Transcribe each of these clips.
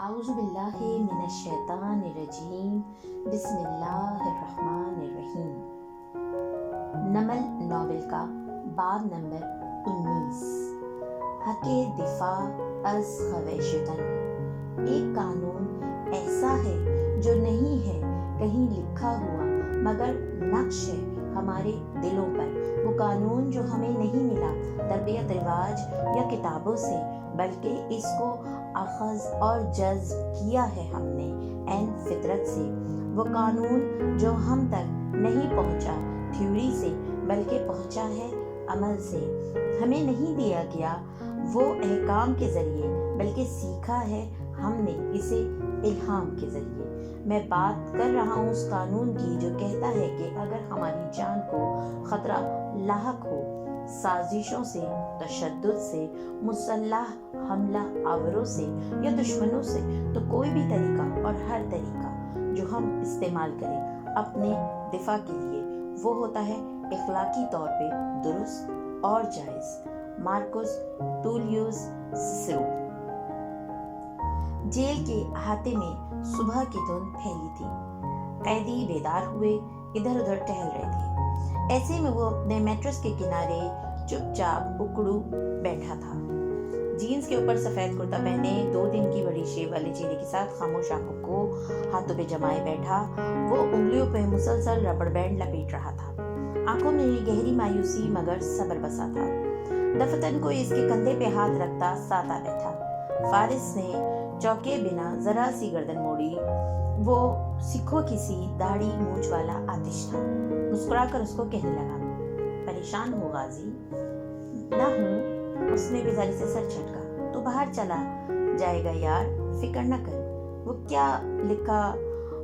आऊज़ु बिल्लाहि मिनश शैतानिर रजीम बिस्मिल्लाहिर्रहमानिर्रहीम। नमल नॉवेल का बाब नंबर 19 हक़े दिफा अज़ ख़वाशितन। एक कानून ऐसा है जो नहीं है कहीं लिखा हुआ मगर नक्श है हमारे दिलों पर। वो कानून जो हमें नहीं मिला तरबियत रिवाज या किताबों से, बल्कि इसको अखज़ और जज़्ब किया है हमने ऐन फितरत से। वो कानून जो हम तक नहीं पहुँचा थ्योरी से, बल्कि पहुँचा है अमल से। हमें नहीं दिया गया वो अहकाम के ज़रिए, बल्कि सीखा है हमने इसे इल्हाम के ज़रिए। मैं बात कर रहा हूँ उस कानून की जो कहता है कि अगर हमारी जान को ख़तरा लाहक हो साजिशों से, तशद्दुद से, मुसल्लह हमला आवरों से या दुश्मनों से, तो कोई भी तरीका और हर तरीका जो हम इस्तेमाल करें अपने दिफा के लिए वो होता है इखलाकी तौर पे दुरुस्त और जायज़। Marcus टूलियस Cicero. जेल के अहाते में सुबह की धुंध फैली थी। कैदी बेदार हुए इधर उधर टहल रहे थे। ऐसे में वो अपने मैट्रेस के किनारे चुपचाप उकड़ू बैठा था। जीन्स के ऊपर सफेद कुर्ता पहने 2 दिन की बड़ी शेव वाले चेहरे के साथ खामोश आंखों को हाथों पे जमाए बैठा वो उंगलियों पे मुसलसल रबड़ बैंड लपेट रहा था। आंखों में गहरी मायूसी मगर सब्र बसा था। दफतन को इसके कंधे पे हाथ रखता साता बैठा। फारिस ने चौके बिना जरा सी गर्दन मोड़ी। वो सिखों की सी दाढ़ी मूंछ वाला आतिश था। मुस्कुराकर उसको कहने लगा, परेशान हो गाजी? ना हूँ। उसने बेजारी से सर झटका। तो बाहर चला जाएगा यार, फिक्र न कर। वो क्या लिखा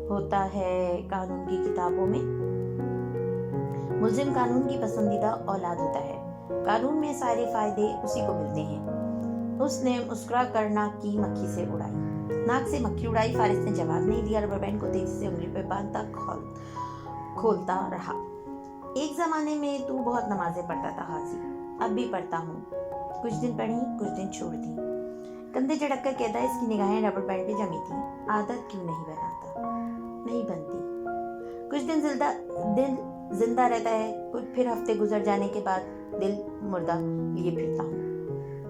होता है कानून की किताबों में? मुल्जिम कानून की पसंदीदा औलाद होता है। कानून में सारे फायदे उसी को मिलते हैं। उसने मुस्कुरा कर नाक की मक्खी से उड़ाई। नाक से मक्खी उड़ाई। फारिस ने जवाब नहीं दिया। रबर बैंड को तेजी से उंगली पे बांधता खोलता रहा। एक जमाने में तू बहुत नमाजें पढ़ता था हाजी। अब भी पढ़ता हूँ। कुछ दिन पढ़ी, कुछ दिन छोड़ दी। कंधे झटक कर कहता है। इसकी निगाहें रबर बैंड पे जमी थी। आदत क्यों नहीं बनाता? नहीं बनती। कुछ दिन दिल जिंदा रहता है, कुछ फिर हफ्ते गुजर जाने के बाद दिल मुर्दा लिए फिरता हूँ।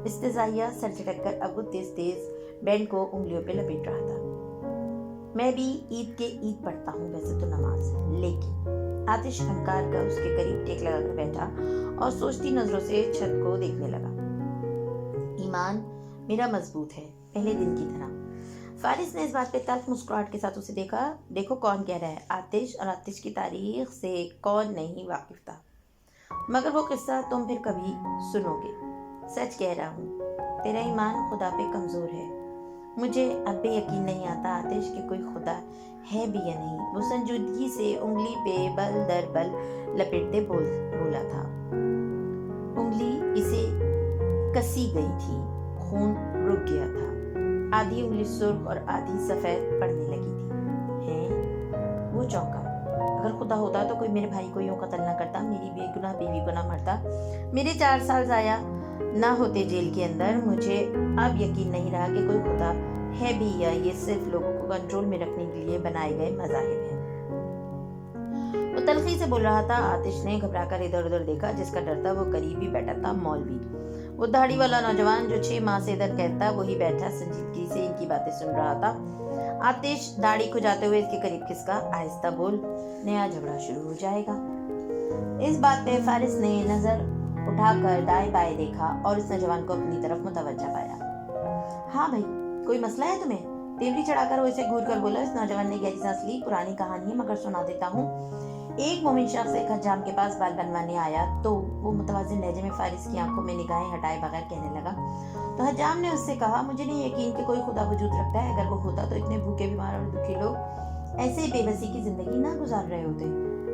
इस्तेज़ाइया सर झटक कर अब वो तेज तेज बैंड को उंगलियों पे लपेट रहा था। मैं भी ईद के ईद पढ़ता हूँ वैसे तो नमाज, लेकिन आतिश अहंकार का उसके करीब टेक लगाकर बैठा और सोचती नजरों से छत को देखने लगा। ईमान मेरा मजबूत है, पहले दिन की तरह। फारिस ने इस बात पे तल्ख मुस्कुराहट के साथ उसे देखा। देखो कौन कह रहा है, आतिश और आतिश की तारीख से कौन नहीं वाकिफ था। मगर वो किस्सा तुम फिर कभी सुनोगे। सच कह रहा हूँ, तेरा ईमान खुदा पे कमजोर है। मुझे अब भी यकीन नहीं आता आतिश कि कोई खुदा है भी या नहीं। वो संजीदगी से उंगली पे बल दर बल लपेटते बोला था। उंगली इसे कसी गई थी, खून रुक गया था। आधी उंगली सुर्ख और आधी सफेद पड़ने लगी थी। हैं? वो चौंका। अगर खुदा होता तो कोई मेरे भाई को यूं कत्ल ना करता, मेरी बेगुनाह बीवी को ना मरता, मेरे 4 साल जाया ना होते जेल के अंदर। मुझे अब यकीन नहीं रहा कि कोई खुदा है भी या ये सिर्फ लोगों को कंट्रोल में रखने के लिए बनाए गए मज़ाहिब हैं। वो तल्खी से बोल रहा था। आतिश ने घबराकर इधर उधर देखा। जिसका डर था वो करीब ही बैठा था, मौलवी। वो दाढ़ी वाला नौजवान जो 6 माह से इधर कहता वही बैठा संजीदगी से इनकी बातें सुन रहा था। आतिश दाढ़ी खुजाते हुए इसके करीब खिसका। आहिस्ता बोल, नया झगड़ा शुरू हो जाएगा। इस बात पे फारिस ने नजर उठाकर दाएं बाएं देखा और इस नौजवान को अपनी तरफ मुतवज्जा पाया। हाँ भाई, कोई मसला है तुम्हें? तेवरी चढ़ाकर वो इसे घूर कर बोला। इस नौजवान ने गहरी सांस ली। पुरानी कहानी है मगर सुना देता हूँ। एक मोमिन शख्स एक हज्जाम के पास बाल बनवाने आया तो वो मुतवाज़िन लहजे में फारिस की आंखों में निगाहें हटाए बगैर कहने लगा। तो हज्जाम ने उससे कहा, मुझे नहीं यकीन कि कोई खुदा वजूद रखता है। अगर वो होता तो इतने भूखे बीमार और दुखी लोग ऐसे ही बेबसी की जिंदगी ना गुजार रहे होते।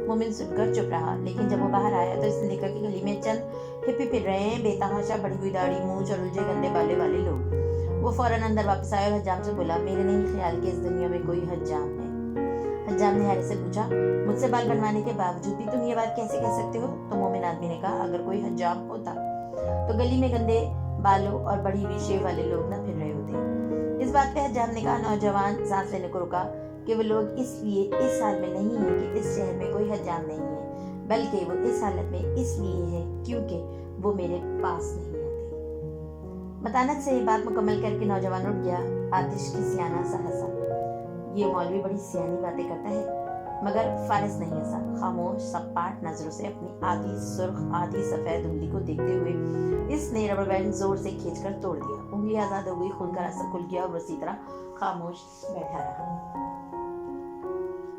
मोमिन सुनकर चुप रहा, लेकिन जब वो बाहर आया तो इसने देखा कि गली में चंद हिप्पी फिर रहे हैं, बेतहाशा बढ़ी हुई दाढ़ी मूंछ और उलझे गंदे बाले वाले लोग। वो फौरन अंदर वापस आया और हज्जाम से बोला, मेरे नहीं ख्याल कि इस दुनिया में कोई हज्जाम है। हज्जाम ने हैरत से पूछा, मुझसे बाल बनवाने के बावजूद भी तुम ये बात कैसे कह सकते हो? तो मोमिन आदमी ने कहा, अगर कोई हज्जाम होता तो गली में गंदे बालों और बड़ी हुई शेव वाले लोग न फिर रहे होते। इस بات پہ حجام نے کہا نوجوان سانس لینے کو رکا کہ وہ لوگ اس لیے اس حال میں نہیں ہیں کہ اس شہر میں کوئی حجام نہیں ہے، بلکہ وہ اس حالت میں اس لیے ہے کیونکہ وہ میرے پاس نہیں آتے۔ متانت سے یہ بات مکمل کر کے نوجوان اٹھ گیا۔ آتش کی سیانہ سا ہنسا۔ یہ مولوی بڑی سیانی باتیں کرتا ہے، مگر فارس نہیں ہنسا۔ خاموش سپاٹ نظروں سے اپنی آدھی سرخ آدھی سفید انگلی کو دیکھتے ہوئے اس نے ربر بینڈ زور سے کھینچ کر توڑ دیا۔ انگلی آزاد ہو گئی، خون کا راستہ کھل گیا اور اسی طرح خاموش بیٹھا رہا۔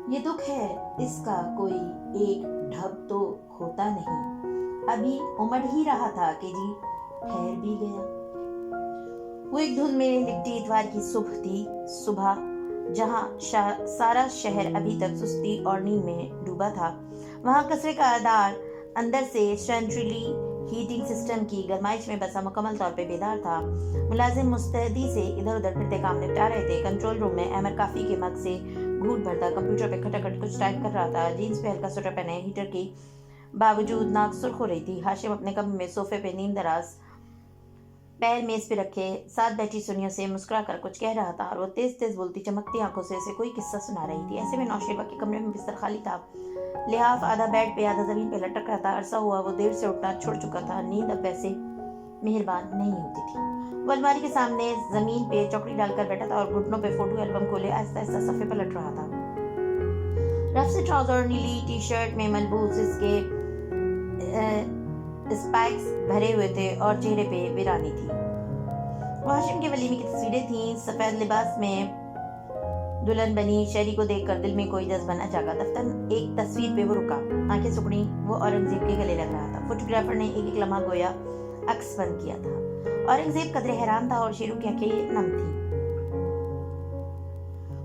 یہ دکھ ہے، اس کا کوئی ایک ڈھب تو ہوتا نہیں، ابھی امڑ ہی رہا تھا کہ جی ٹھہر بھی گیا۔ وہ ایک دھند میں لپٹی اتوار کی صبح تھی، صبح جہاں سارا شہر ابھی تک سستی اور نیند میں ڈوبا تھا، وہاں کسرے کا ادار اندر سے سینٹرلی ہیٹنگ سسٹم کی گرمائش میں بسا مکمل طور پہ بیدار تھا۔ ملازم مستعدی سے ادھر ادھر پھرتے کام نپٹا رہے تھے۔ کنٹرول روم میں احمد کافی کے مگ سے گھونٹ بھرتا کمپیوٹر پہ کھٹکھٹ کچھ ٹائپ کر رہا تھا۔ جینس پہ ہلکا سوٹر پہنے ہیٹر کی باوجود ناک سرخ ہو رہی تھی۔ ہاشم اپنے کمرے میں صوفے پہ نیم دراز پیر میز پہ رکھے ساتھ بیٹھی سنیوں سے مسکرا کر کچھ کہہ رہا تھا اور وہ تیز تیز بولتی چمکتی آنکھوں سے اسے کوئی قصہ سنا رہی تھی۔ ایسے میں نوشیبہ کے کمرے میں بستر خالی تھا، لحاف آدھا بیڈ پہ آدھا زمین پہ لٹک رہا تھا۔ عرصہ ہوا وہ دیر سے اٹھنا چھوڑ چکا تھا، نیند اب ویسے مہربان نہیں ہوتی تھی۔ وہ الماری کے سامنے زمین پہ چوکڑی ڈال کر بیٹھا تھا اور گھٹنوں پہ فوٹو البم کھولے آہستہ آہستہ صفحے پلٹ رہا تھا۔ رف سے ٹراؤزر، نیلی ٹی شرٹ میں ملبوس اس کے اسپائکس بھرے ہوئے تھے اور چہرے پہ ویرانی تھی۔ وہ ہاشم کے ولیمے کی تصویریں تھیں، سفید لباس میں دلہن بنی شہری کو دیکھ کر دل میں کوئی جذبہ نہ جاگا۔ دفتر ایک تصویر پہ وہ رکا، آنکھیں سکڑی، وہ اورنگزیب کے گلے لگ رہا تھا۔ فوٹوگرافر نے ایک ایک لمحہ گویا عکس بند کیا تھا۔ اورنگزیب قدرے حیران تھا اور شیرو کی آنکھیں نم تھیں۔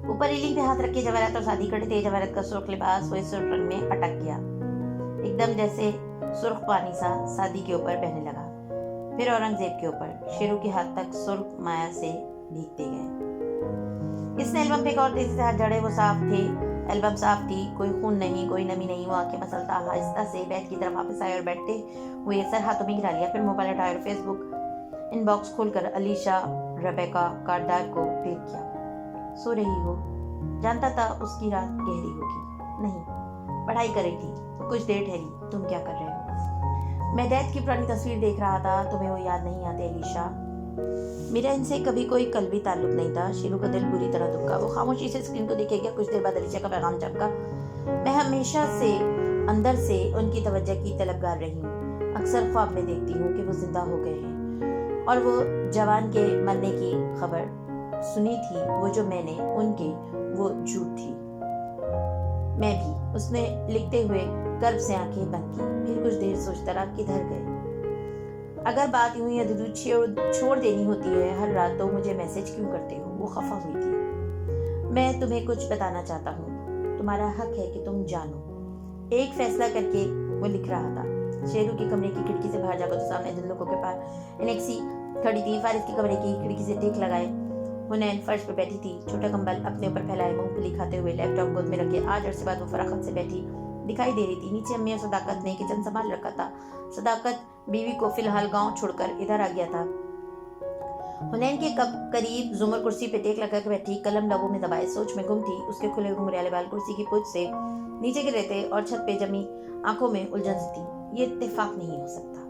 اوپر ریلنگ پہ ہاتھ رکھ کے جواہرات اور شادی کرتے تھے۔ جواہرات کا سرخ لباس وہ اس سرخ رنگ میں اٹک گیا، ایک دم جیسے سرخ پانی سا شادی کے اوپر بہنے لگا، پھر اورنگزیب کے اوپر، شیرو کے ہاتھ تک سرخ مایا سے بھیگتے گئے۔ اس نے البم پہ ایک اور تیزی سے ہاتھ جھاڑے، وہ صاف تھے، البم صاف تھی، کوئی خون نہیں، کوئی نمی نہیں۔ وہ آنکھیں مسلتا آہستہ سے بیڈ کی طرف واپس آئے اور بیٹھتے ہوئے سر ہاتھوں میں گرا لیا، پھر موبائل اٹھایا اور فیس بک ان باکس کھول کر علیشا ربیکا کارڈار کو ٹیپ کیا۔ سو رہی ہو؟ جانتا تھا اس کی رات گہری ہوگی۔ نہیں، پڑھائی کر رہی تھی۔ کچھ دیر ٹھہری۔ تم کیا کر رہے ہو؟ میں ڈیڈ کی پرانی تصویر دیکھ رہا تھا۔ تمہیں وہ یاد نہیں آتے علیشا؟ میرا ان سے کبھی کوئی قلبی تعلق نہیں تھا۔ شیرو کا دل بری طرح دکھا، وہ خاموشی سے اسکرین کو دیکھے گیا۔ کچھ دیر بعد علیشا کا پیغام چمکا، میں ہمیشہ سے اندر سے ان کی توجہ کی طلبگار رہی ہوں۔ اکثر خواب میں دیکھتی ہوں کہ وہ زندہ ہو گئے ہیں اور وہ جوان کے مرنے کی خبر سنی تھی، وہ جو میں نے ان کے وہ جھوٹ تھی۔ میں بھی، اس نے لکھتے ہوئے کرب سے آنکھیں بند کی، پھر کچھ دیر سوچتا رہا کدھر گئے۔ اگر بات یوں ہی ادھوری چھوڑ دینی ہوتی ہے ہر رات تو مجھے میسج کیوں کرتے ہو؟ وہ خفا ہوئی تھی۔ میں تمہیں کچھ بتانا چاہتا ہوں، تمہارا حق ہے کہ تم جانو۔ ایک فیصلہ کر کے وہ لکھ رہا تھا۔ شیرو کے کمرے کی کھڑکی سے باہر جا کر تو سامنے جن لوگوں کے پاس انیکسی کھڑی تھی۔ فارس کے کمرے کی کھڑکی سے ٹیک لگائے حنین فرش پہ بیٹھی تھی، چھوٹا کمبل اپنے اوپر پھیلائے، مونگ پھلی کھاتے ہوئے، لیپ ٹاپ گود میں رکھے۔ آج عرصے بعد وہ فراخت سے بیٹھی دکھائی دے رہی تھی۔ نیچے امی اور صداقت نے کچن سنبھال رکھا تھا۔ صداقت بیوی کو فی الحال گاؤں چھوڑ کر ادھر آ گیا تھا۔ حنین کے قریب زمر کرسی پہ ٹیک لگا کے بیٹھی، قلم لبوں میں دبائے سوچ میں گم تھی۔ اس کے کھلے گھنگریالے بال کرسی کی پوچھ سے نیچے گر رہے تھے اور چھت پہ جمی آنکھوں میں الجھن سی تھی۔ یہ اتفاق نہیں ہو سکتا۔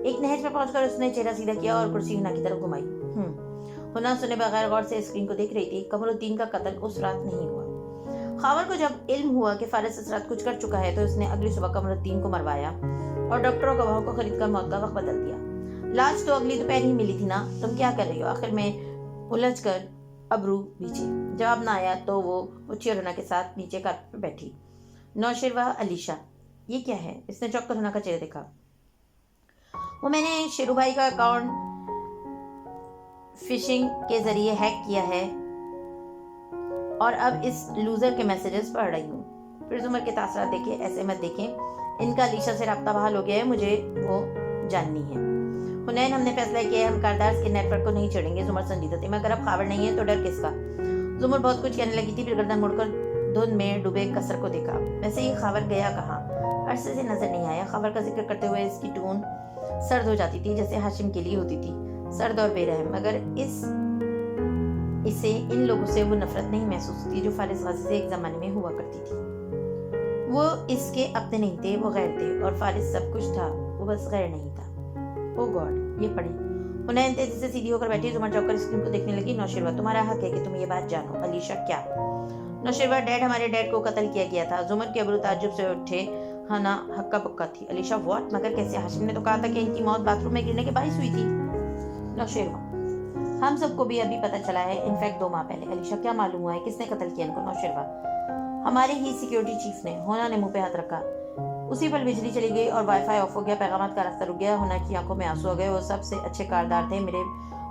ایک نہج پہ پہنچ کر اس نے چہرہ سیدھا کیا اور کرسی ہنا کی طرف گھمائی۔ ہنا سنے بغیر غور سے اسکرین کو دیکھ رہی تھی۔ قمر الدین کا قتل اس رات نہیں ہوا۔ خاور کو جب علم ہوا کہ فارس اس رات کچھ کر چکا ہے تو اس نے اگلی صبح قمر الدین کو مروایا اور ڈاکٹروں گواہوں کو خرید کر موت کا وقت بدل دیا۔ لاش تو اگلی دوپہر ہی ملی تھی نا، تم کیا کر رہی ہو؟ آخر میں الجھ کر ابرو بیچے۔ جواب نہ آیا تو وہ اٹھی اور ہنا کے ساتھ نیچے کارپٹ پہ بیٹھی۔ نوشیروہ علیشا، یہ کیا ہے؟ اس نے چوک کر ہنا کا چہرہ دیکھا۔ وہ میں نے شیرو بھائی کا اکاؤنٹ فشنگ کے ذریعے ہیک کیا ہے اور اب اس لوزر کے میسیجز پڑھ رہی ہوں۔ پھر زمر کے تاثرات دیکھے، ایسے مت دیکھیں، ان کا علیشا سے رابطہ بحال ہو گیا ہے، مجھے وہ جاننی ہے۔ حنین، ہم نے فیصلہ کیا ہے ہم کاردار کے نیٹ ورک کو نہیں چھوڑیں گے۔ زمر سنجیدہ تھی، مگر اب خاور نہیں ہے تو ڈر کس کا؟ زمر بہت کچھ کہنے لگی تھی، پھر گردن مڑ کر دھند میں ڈوبے کسر کو دیکھا۔ ویسے یہ خاور گیا کہاں؟ عرصے سے نظر نہیں آیا۔ خاور کا ذکر کرتے ہوئے اس کی ٹون سرد ہو جاتی تھی، جیسے ہاشم کے لیے ہوتی تھی، سرد اور بے رحم، مگر اس اسے ان لوگوں سے وہ نفرت نہیں محسوس ہوتی جو فارس غازی سے ایک زمانے میں ہوا کرتی تھی۔ وہ اس کے اپنے نہیں تھے، وہ غیر تھے، اور فارس سب کچھ تھا، وہ بس غیر نہیں تھا۔ او گاڈ، یہ پڑھیں۔ حنین تیزی سے سیدھی ہو کر بیٹھی، زمر چوک کر اسکرین کو دیکھنے لگی۔ نوشروہ، تمہارا حق ہے کہ تم یہ بات جانو۔ علیشا، کیا؟ نوشروہ، ڈیڈ، ہمارے ڈیڈ کو قتل کیا گیا تھا۔ زمر کے ابرو تعجب سے اٹھے۔ ہنا ہکا پکا تھی۔ علیشا، واٹ؟ مگر کیسے؟ ہاشم نے تو کہا تھا کہ ان کی موت باتھ روم میں گرنے کے باعث ہوئی تھی۔ نوشروہ، ہم سب کو بھی ابھی پتہ چلا ہے، انفیکٹ 2 ماہ پہلے۔ علیشا، کیا معلوم ہوا ہے؟ کس نے قتل کیا ان کو؟ نوشروہ، ہمارے ہی سیکیورٹی چیف نے۔ ہونا نے منہ پہ ہاتھ رکھا۔ اسی پل بجلی چلی گئی اور وائی فائی آف ہو گیا، پیغامات کا راستہ رک گیا۔ ہونا کی آنکھوں میں آنسو آ گئے۔ وہ سب سے اچھے کاردار تھے، میرے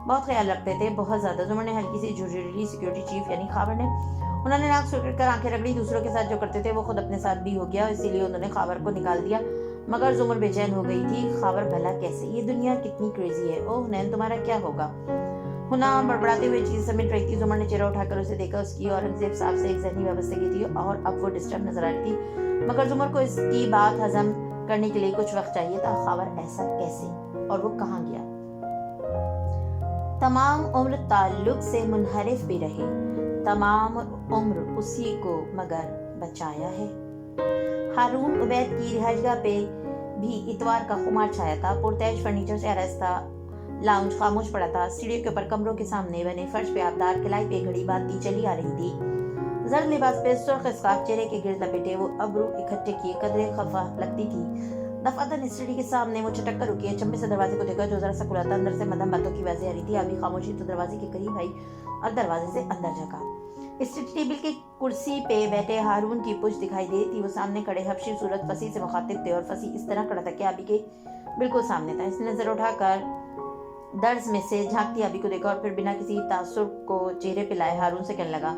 بہت خیال رکھتے تھے، بہت زیادہ۔ زمر نے ہلکی سی جھرجھری لی۔ سیکیورٹی چیف یعنی خاور نے؟ انہوں نے ناک سکڑ کر آنکھیں رگڑی۔ دوسروں کے ساتھ جو کرتے تھے وہ خود اپنے ساتھ بھی ہو گیا، اسی لیے انہوں نے خاور کو نکال دیا۔ مگر زمر بے چین ہو گئی تھی۔ خاور بھلا کیسے؟ یہ دنیا کتنی کریزی ہے۔ او حنین، تمہارا کیا ہوگا؟ ہونا بڑبڑاتے ہوئے چیز سمیٹ رہی تھی۔ زمر نے چہرہ اٹھا کر اسے دیکھا۔ اس کی اورنگزیب صاحب سے ایک ذہنی وابستگی تھی اور اب وہ ڈسٹرب نظر آ رہی تھی، مگر زمر کو اس کی بات ہضم کرنے کے لیے کچھ وقت چاہیے تھا۔ خاور ایسا کیسے؟ اور وہ کہاں گیا؟ تمام عمر تعلق سے منحرف بھی رہے، تمام عمر اسی کو مگر بچایا ہے۔ ہارون عبید کی رہائش گاہ پہ بھی اتوار کا خمار چھایا تھا۔ پرتیج فرنیچر سے آراستہ لاؤنج خاموش پڑا تھا۔ سیڑھیوں کے اوپر کمروں کے سامنے بنے فرش پہ آبدار کلائی پہ گھڑی باندھی چلی آ رہی تھی۔ زرد لباس پہ سرخ اسکارف چہرے کے گرد لپیٹے، وہ ابرو اکٹھے کیے قدرے خفا لگتی تھی۔ دفعتاً سیڑھی کے سامنے وہ چٹک کر رکی۔ چمبے سے دروازے کو دیکھا جو ذرا سا کھلا تھا۔ اندر سے مدھم باتوں کی آوازیں آ رہی تھی۔ ابھی خاموشی تو دروازے کے قریب آئی اور دروازے سے اندر جھانکا۔ اسٹڈی ٹیبل کی کرسی پہ بیٹھے ہارون کی پشت دکھائی دے تھی۔ وہ سامنے کھڑے حبشی صورت فصیح سے مخاطب تھے اور فصیح اس طرح کھڑا تھا کہ ابھی کے بالکل سامنے تھا۔ اس نے نظر اٹھا کر درز میں سے جھانکتی ابھی کو دیکھا اور پھر بنا کسی تعصب کو چہرے پہ لائے ہارون سے کہنے لگا،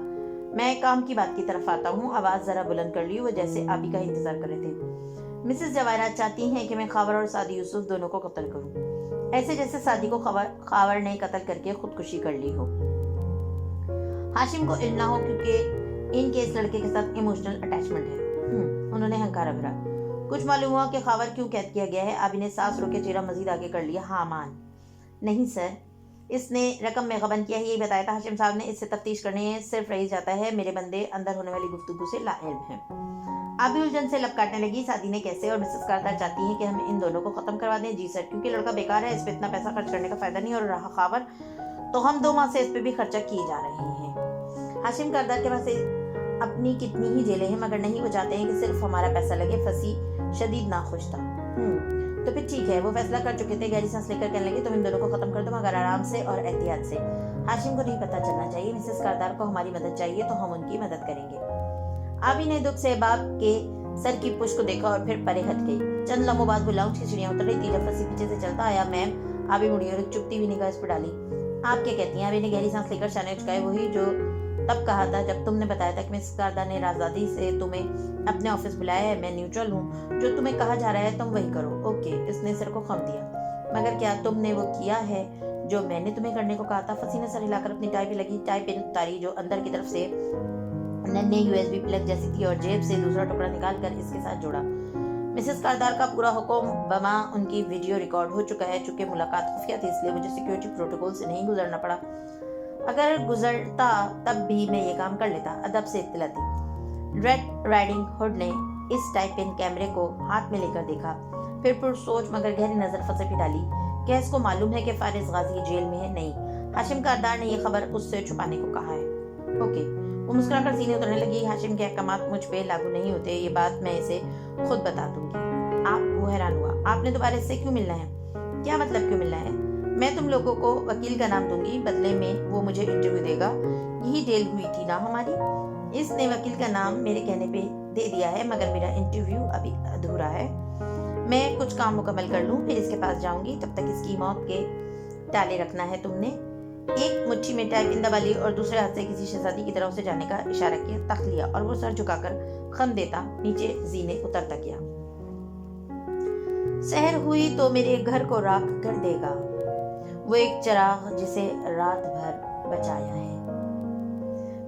میں کام کی بات کی طرف آتا ہوں۔ آواز ذرا بلند کر لی۔ وہ جیسے ابھی کا انتظار کر رہے تھے۔ مسز جواہرات چاہتی ہیں کہ میں خاور اور سعدی یوسف دونوں کو قتل کروں، ایسے جیسے سعدی کو خاور نے قتل کر کے خودکشی کر لی ہو۔ ہاشم کو علم نہ ہو کیونکہ ان کے اس لڑکے کے ساتھ ایموشنل اٹیچمنٹ ہے۔ انہوں نے ہنکارا بھرا۔ کچھ معلوم ہوا کہ خاور کیوں قید کیا گیا ہے؟ ابھی نے سانس روکے چہرہ مزید آگے کر لیا۔ ہاں مان، نہیں سر، اس نے رقم میں غبن کیا ہے، یہی بتایا تھا ہاشم صاحب نے۔ اس سے تفتیش کرنے صرف رہی جاتا ہے، میرے بندے اندر ہونے والی گفتگو سے لا علم ہیں۔ ابھی الجھن سے لب کاٹنے لگی۔ سعدی نے کیسے؟ اور مسز کاردار چاہتی ہیں کہ ہم ان دونوں کو ختم کروا دیں؟ جی سر، کیونکہ لڑکا بیکار ہے، اس پہ اتنا پیسہ خرچ کرنے کا فائدہ نہیں، اور رہا خاور تو ہم 2 ماہ سے اس پہ بھی خرچہ کیے جا رہے ہیں۔ ہاشم کاردار کے پاس اپنی کتنی ہی جیلیں ہیں، مگر نہیں وہ چاہتے ہیں کہ صرف ہمارا پیسہ لگے۔ فصیح شدید ناخوش تھا۔ تو پھر ٹھیک ہے، وہ فیصلہ کر چکے تھے۔ گہری سانس لے کر کہنے لگے، تم ان دونوں کو ختم کر دو، مگر آرام سے اور احتیاط سے۔ ہاشم کو نہیں پتہ چلنا چاہیے۔ مسز کاردار کو ہماری مدد چاہیے تو ہم ان کی مدد کریں گے۔ آبی نے دکھ سے باپ کے سر کی پشت کو دیکھا اور پھر پرے ہٹ گئی۔ چند لمحوں بعد وہ لاؤنج کی سیڑھیاں اتر رہی تھی جب فصیح پیچھے سے چلتا آیا۔ میم، آبی مڑی اور ایک چپتی ہوئی نگاہ اس پر ڈالی۔ آپ کیا کہتی ہیں؟ آبی نے گہری سانس لے کر شانے اچکائے۔ وہی جو تب کہا تھا جب تم نے بتایا تھا کہ مسز کاردار نے رازداری سے تمہیں اپنے آفس بلایا ہے۔ میں نیوٹرل ہوں، جو تمہیں کہا جا رہا ہے تم وہی کرو۔ اوکے، اس نے سر کو خم دیا۔ مگر کیا تم نے وہ کیا ہے جو میں نے تمہیں کرنے کو کہا تھا؟ فصیح نے سر ہلا کر اپنی ٹائی پہ لگی ٹائی پن اتاری جو اندر کی طرف سے ننھے USB پلگ جیسی تھی، اور جیب سے دوسرا ٹکڑا نکال کر اس کے ساتھ جوڑا۔ مسز کاردار کا پورا حکم بما ان کی ویڈیو ریکارڈ ہو چکا ہے۔ چونکہ ملاقات خفیہ تھی اس لیے مجھے سیکیورٹی پروٹوکول سے نہیں گزرنا پڑا، اگر گزرتا تب بھی میں یہ کام کر لیتا۔ ادب سے اطلاع دی۔ ریڈ رائڈنگ ہوڈ نے اس ٹائپ ان کیمرے کو ہاتھ میں لے کر دیکھا، پھر سوچ مگر گہری نظر فصیح پہ ڈالی۔ کیا اس کو معلوم ہے کہ فارس غازی جیل میں ہے؟ نہیں، ہاشم کاردار نے یہ خبر اس سے چھپانے کو کہا ہے۔ اوکے، وہ مسکرا کر سینے اترنے لگی۔ ہاشم کے احکامات مجھ پہ لاگو نہیں ہوتے، یہ بات میں اسے خود بتا دوں گی۔ وہ حیران ہوا۔ آپ نے دوبارہ اس سے کیوں ملنا ہے؟ کیا مطلب کیوں ملنا ہے؟ میں تم لوگوں کو وکیل کا نام دوں گی، بدلے میں وہ مجھے انٹرویو دے گا۔ یہی ڈیل ہوئی تھی نا ہماری؟ اس نے وکیل کا نام میرے کہنے پہ دے دیا ہے، مگر میرا انٹرویو ابھی ادھورا ہے۔ میں کچھ کام مکمل کر لوں پھر اس کے پاس جاؤں گی، تب تک اس کی موت کے ٹالے رکھنا ہے۔ تم نے ایک مٹھی میں ٹائپ ان دبا لی اور دوسرے ہاتھ سے کسی شہزادی کی طرف سے جانے کا اشارہ کیا۔ تخت لیا اور وہ سر جھکا کر خم دیتا نیچے زینے اترتا گیا۔ سحر ہوئی تو میرے گھر کو راکھ کر دے گا وہ ایک چراغ جسے رات بھر بچایا ہے۔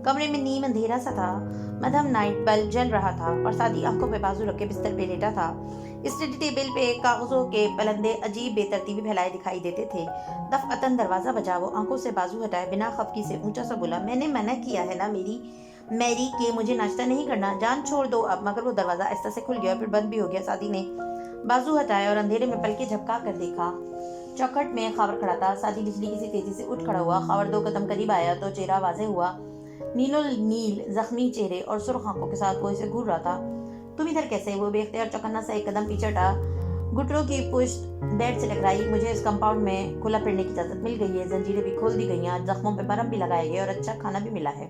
کمرے میں نیم اندھیرا سا تھا۔ मध्यम नाइट बल्ब जल रहा था और सादी आंखों पे बाजू रख के बिस्तर पे लेटा था। स्टडी टेबल पे कागजों के पलंदे अजीब बेतरतीबी फैलाए दिखाई देते थे। दफअतन दरवाजा बजा। वो आंखों से बाजू हटाए बिना खफकी से ऊंचा सा बोला, मैंने मना किया है ना मैरी के मुझे नाश्ता नहीं करना, जान छोड़ दो अब। मगर वो दरवाजा आहिस्ता से खुल गया और फिर बंद भी हो गया। सादी ने बाजू हटाए और अंधेरे में पलके झपका कर देखा। चौखट में खावर खड़ा था। सादी बिजली की सी तेजी से उठ खड़ा हुआ। खावर 2 कदम करीब आया तो चेहरा वाज़ेह हुआ। नीलो नील जख्मी चेहरे और सुर्ख आंखों के साथ वो इसे घूर रहा था। तुम इधर कैसे? वो बेख्तियार चौकन्ना सा 1 कदम पीछे हटा। घुटनों की पुश्त बेड से टकराई। मुझे इस कंपाउंड में खुला फिरने की इजाजत मिल गई है। जंजीरें भी खोल दी गई हैं, जख्मों पे बर्फ भी लगाए गए और अच्छा खाना भी मिला है।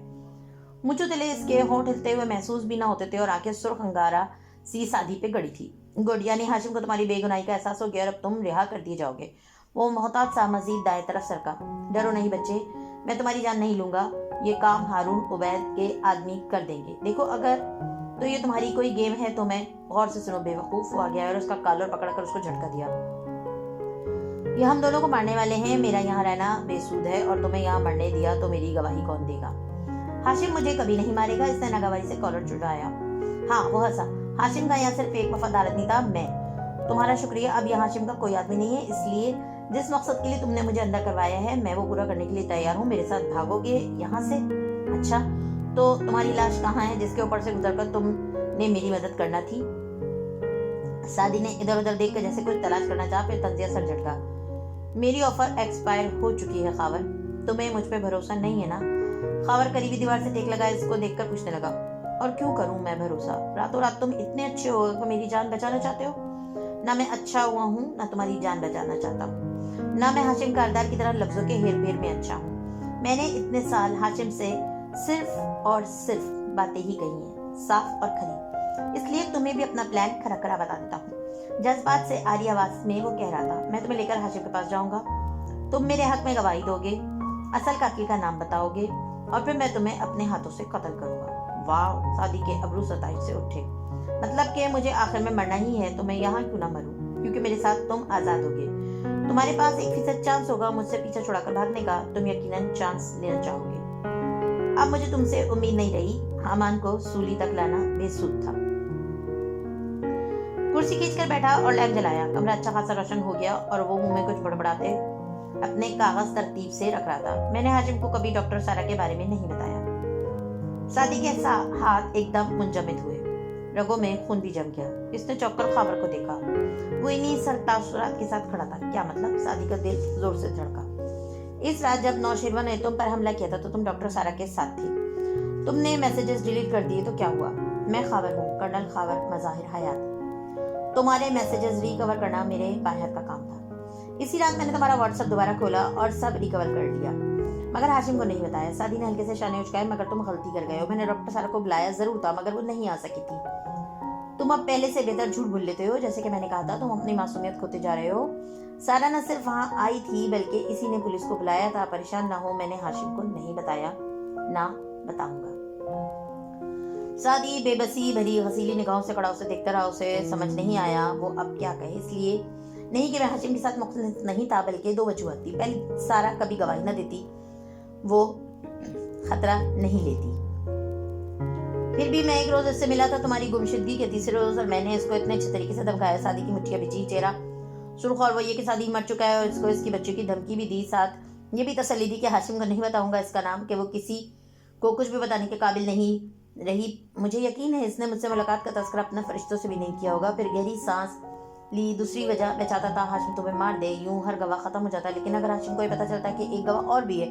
मुझे तले इसके होंठ हिलते हुए महसूस भी ना होते थे और आंखें सुर्ख अंगारा सी सादी पे गड़ी थी। गुड, यानी हाशिम को तुम्हारी बेगुनाही का एहसास हो गया और अब तुम रिहा कर दिए जाओगे। वो मोहताज सा मजीद दाएं तरफ सरका। डरो नहीं बच्चे, मैं तुम्हारी जान नहीं लूंगा। ये काम हारून उबैद के आदमी कर देंगे। देखो अगर तो ये तुम्हारी कोई गेम है तो मैं गौर से सुनो। बेवकूफ हुआ गया और उसका कॉलर पकड़कर उसको झटका दिया। ये हम दोनों को मारने वाले हैं। मेरा यहाँ रहना बेसूद है और तुम्हें यहाँ मरने दिया तो मेरी गवाही कौन देगा? हाशिम मुझे कभी नहीं मारेगा। इसने नागवारी से कॉलर चुराया। हाँ, वो हंसा। हाशिम का यहाँ सिर्फ एक वफाद आदमी था, मैं। तुम्हारा शुक्रिया। अब यहाँ हाशिम का कोई आदमी नहीं है, इसलिए जिस मकसद के लिए तुमने मुझे अंदर करवाया है मैं वो पूरा करने के लिए तैयार हूँ। मेरे साथ भागोगे यहाँ से? अच्छा, तो तुम्हारी लाश कहाँ है जिसके ऊपर से गुजरकर तुमने मेरी मदद करना थी? सादी ने इधर उधर देखकर जैसे कुछ तलाश करना चाहा, फिर तंजिया सर झटका। मेरी ऑफर एक्सपायर हो चुकी है खावर। तुम्हें मुझ पे भरोसा नहीं है ना? खावर करीबी दीवार से टेक लगा। इसको देखकर पूछने लगा, और क्यों करूं मैं भरोसा? रातों रात तुम इतने अच्छे हो कि मेरी जान बचाना चाहते हो? ना मैं अच्छा हुआ हूँ ना तुम्हारी जान बचाना चाहता हूँ। ना मैं हाशिम कारदार की तरह लफ्जों के हेर फेर में अच्छा हूँ। मैंने इतने साल हाशिम से सिर्फ और सिर्फ बातें ही कही हैं, साफ और खरी। इसलिए तुम्हें भी अपना प्लान खरा खरा बता देता हूँ। जज्बात से आरी आवाज में वो कह रहा था, मैं तुम्हें लेकर हाशिम के पास जाऊंगा। तुम मेरे हक में गवाही दोगे, असल कातिल का नाम बताओगे और फिर मैं तुम्हें अपने हाथों से कत्ल करूंगा। वाह! सादी के अब्रू सताइश से उठे। मतलब कि मुझे आखिर में मरना ही है तो मैं यहाँ क्यों ना मरूं, क्योंकि मेरे साथ तुम आजाद होगे। तुम्हारे पास 1% चांस होगा मुझसे पीछा छुड़ाकर भागने का। तुम यकीनन चांस लेना चाहोगे। अब मुझे तुमसे उम्मीद नहीं रही। हामान को सूली तक लाना बेसुध था। कुर्सी खींचकर बैठा और लैंप जलाया। कमरा अच्छा खासा रोशन हो गया और वो मुंह में कुछ बड़बड़ाते अपने कागज तरतीब से रख रहा था। मैंने हाशिम को कभी डॉक्टर सारा के बारे में नहीं बताया। सादी के हाथ एकदम मुंजमद हुए, रगों में खून भी जम गया। इसने चौंककर खावर को देखा। वो इन्हीं सरतासुरात के साथ खड़ा था। क्या मतलब? सादी का दिल जोर से धड़का। इस रात जब नौशेरवा ने तुम पर हमला किया था तो तुम डॉक्टर सारा के साथ थी। तुमने मैसेजेस डिलीट कर दिए तो क्या हुआ? मैं खावर हूँ, कर्नल खावर मज़ाहिर हयात। तुम्हारे मैसेजेस रिकवर करना मेरे बाएं हाथ का काम था। इसी रात मैंने तुम्हारा व्हाट्सएप दोबारा खोला और सब रिकवर कर लिया, मगर हाशिम को नहीं बताया। सादी ने हल्के से शाने उचकाए। मगर तुम गलती कर गए हो। मैंने डॉक्टर सारा को बुलाया जरूर था मगर वो नहीं आ सकी थी। तुम अब पहले से बेहतर झूठ बोल लेते हो। जैसे कि मैंने कहा था, तुम अपनी मासूमियत खोते जा रहे हो। सारा न सिर्फ वहां आई थी बल्कि इसी ने पुलिस को बुलाया था। परेशान ना हो, मैंने हाशिम को नहीं बताया, ना बताऊंगा। सादी बेबसी भरी घसीली निगाहों से कड़ा उसे देखता रहा। उसे समझ नहीं आया वो अब क्या कहे। इसलिए नहीं कि मैं हाशिम के साथ मुख्तलिफ नहीं था, बल्कि 2 वजूहत थी। पहली, सारा कभी गवाही न देती, वो खतरा नहीं लेती। फिर भी मैं एक रोज इससे मिला था तुम्हारी गुमशुदगी के तीसरे रोज, और मैंने इसको इतने अच्छे तरीके से धमकाया। सादी की मुठ्ठियां बिछी, चेहरा सुर्ख, और वो ये कि सादी मर चुका है और इसको इसकी बच्चों की धमकी भी दी। साथ ये भी तसल्ली दी कि हाशिम को नहीं बताऊंगा इसका नाम, कि वो किसी को कुछ भी बताने के काबिल नहीं रही। मुझे यकीन है इसने मुझसे मुलाकात का तस्करा अपने फरिश्तों से भी नहीं किया होगा। फिर गहरी सांस ली। दूसरी वजह, मैं चाहता था हाशिम तुम्हें मार दे, यूं हर गवाह खत्म हो जाता। लेकिन अगर हाशिम को ये पता चलता कि एक गवाह और भी है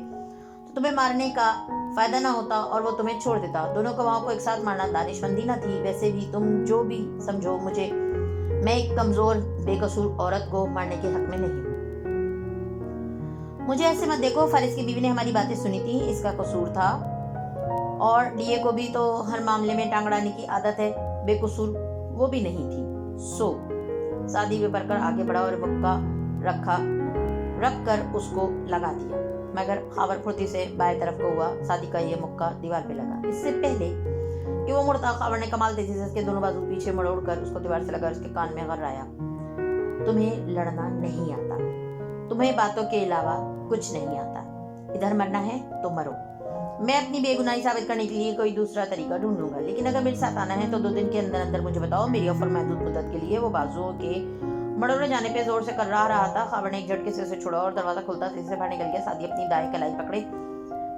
तो तुम्हें मारने का फायदा ना होता और वो तुम्हें छोड़ देता। दोनों गवाहों को एक साथ मारना दानिशमंदी ना थी। वैसे भी तुम जो भी समझो, मुझे, मैं एक कमजोर बेकसूर औरत को मारने के हक में नहीं हूँ। मुझे ऐसे मत देखो। फारिस की बीवी ने हमारी बातें सुनी थी, इसका कसूर था, और डीए को भी तो हर मामले में टांग अड़ाने की आदत है। बेकसूर वो भी नहीं थी। सो सादी पे बढ़कर आगे बढ़ा और मुक्का रख कर उसको लगा दिया। मगर खावर फुर्ती से बाएं तरफ को हुआ। सादी का ये मुक्का दीवार पे लगा। इससे पहले कि वो मुड़ता, खावर ने कमाल तेजी से उसके दोनों बाजू पीछे मरोड़ कर उसको दीवार से लगा उसके कान में गर्राया। तुम्हें लड़ना नहीं आता, तुम्हें बातों के अलावा कुछ नहीं आता। इधर मरना है तो मरो। मैं अपनी बेगुनाही साबित करने के लिए कोई दूसरा तरीका ढूंढ लूंगा, लेकिन अगर मेरे साथ आना है तो 2 दिन के अंदर अंदर मुझे बताओ। मेरी ऑफर महदूद मुद्दत के लिए। वो बाजुओं के मड़ोड़े जाने पे जोर से कर रहा था। खाबर ने एक झटके से उसे छोड़ा और दरवाजा खुलता तेजी से बाहर निकल गया। सादी अपनी दाएं कलाई पकड़े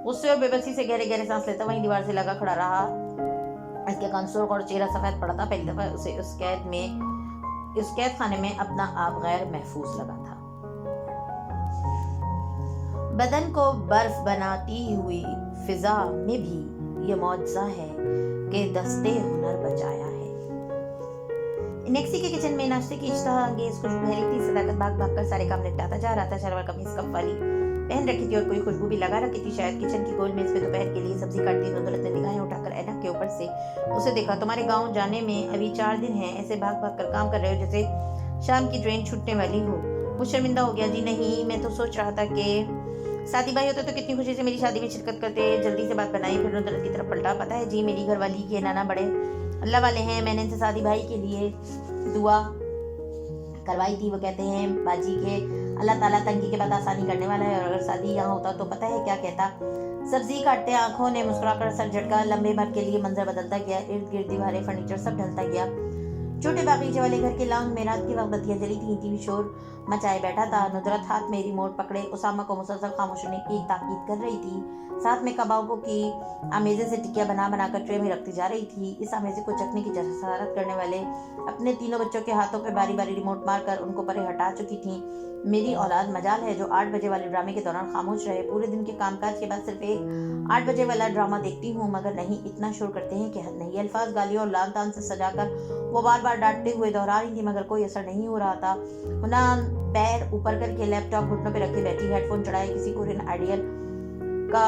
गुस्से और बेबसी से गहरे गहरे सांस लेता वहीं दीवार से लगा खड़ा रहा। इसके कांसुर और चेहरा सफेद पड़ा था। पहली दफा उसे इस कैद खाने में अपना आप गैर महफूज लगा था। बदन को बर्फ बनाती हुई फिजा में भी ये मौजज़ा है कि दस्ते हुनर बचाया है। नेक्सी के किचन में नाश्ते की इश्तहा अंगेज खुशबू है रही थी। सदाकत भाग भाग कर सारे काम निपटाता जा रहा था। शलवार कमीज कप वाली पहन रखी थी और कोई खुशबू भी लगा रखी थी। शायद किचन की गोल मेज पे दोपहर के लिए सब्जी काटती नुसरत ने निगाहें उठाकर ऐनक के ऊपर से उसे देखा। तुम्हारे गांव जाने में अभी 4 दिन हैं, ऐसे भाग भाग कर काम कर रहे हो जैसे शाम की ट्रेन छूटने वाली हो। वो शर्मिंदा हो गया। जी नहीं, मैं तो सोच रहा था कि सादी भाई होते तो कितनी खुशी से मेरी शादी में शिरकत करते। जल्दी से बात बनाई। फिर नुसरत की तरफ पलटा। पता है जी, मेरी घरवाली के नाना बड़े अल्लाह वाले हैं। मैंने इनसे शादी भाई के लिए दुआ करवाई थी। वो कहते हैं बाजी के अल्लाह ताला तंगी के बाद आसानी करने वाला है, और अगर शादी यहाँ होता तो पता है क्या कहता। सब्जी काटते आंखों ने मुस्कुराकर सर झटका। लंबे भर के लिए मंजर बदलता गया। इर्द गिर्द दीवारें फर्नीचर सब ढलता गया। छोटे बागीचे वाले घर के लॉन में रात की वक्त बत्तियां जली थी। टीवी शोर मचाए बैठा था। नुसरत हाथ में रिमोट पकड़े उसामा को मुसलसल खामोश होने की ताकीद कर रही थी। साथ में कबाबों की आमेजे से टिकिया बना बनाकर ट्रे में रखती जा रही थी। इस आमेजे को चखने की जसारत करने वाले अपने तीनों बच्चों के हाथों पे बारी बारी रिमोट मारकर उनको परे हटा चुकी थी। मेरी औलाद मजाल है जो 8 बजे वाले ड्रामे के दौरान खामोश रहे। पूरे दिन के कामकाज के बाद सिर्फ एक 8 बजे वाला ड्रामा देखती हूँ, मगर नहीं, इतना शोर करते हैं कि हद नहीं। ये अल्फाज गालियों और लान तान से सजाकर वो बार बार डांटते हुए दोहरा रही थी, मगर कोई असर नहीं हो रहा था। मुन्ना पैर ऊपर करके लैपटॉप घुटनों पे रखे बैठी हेडफोन चढ़ाए किसी कोरियन आइडियल का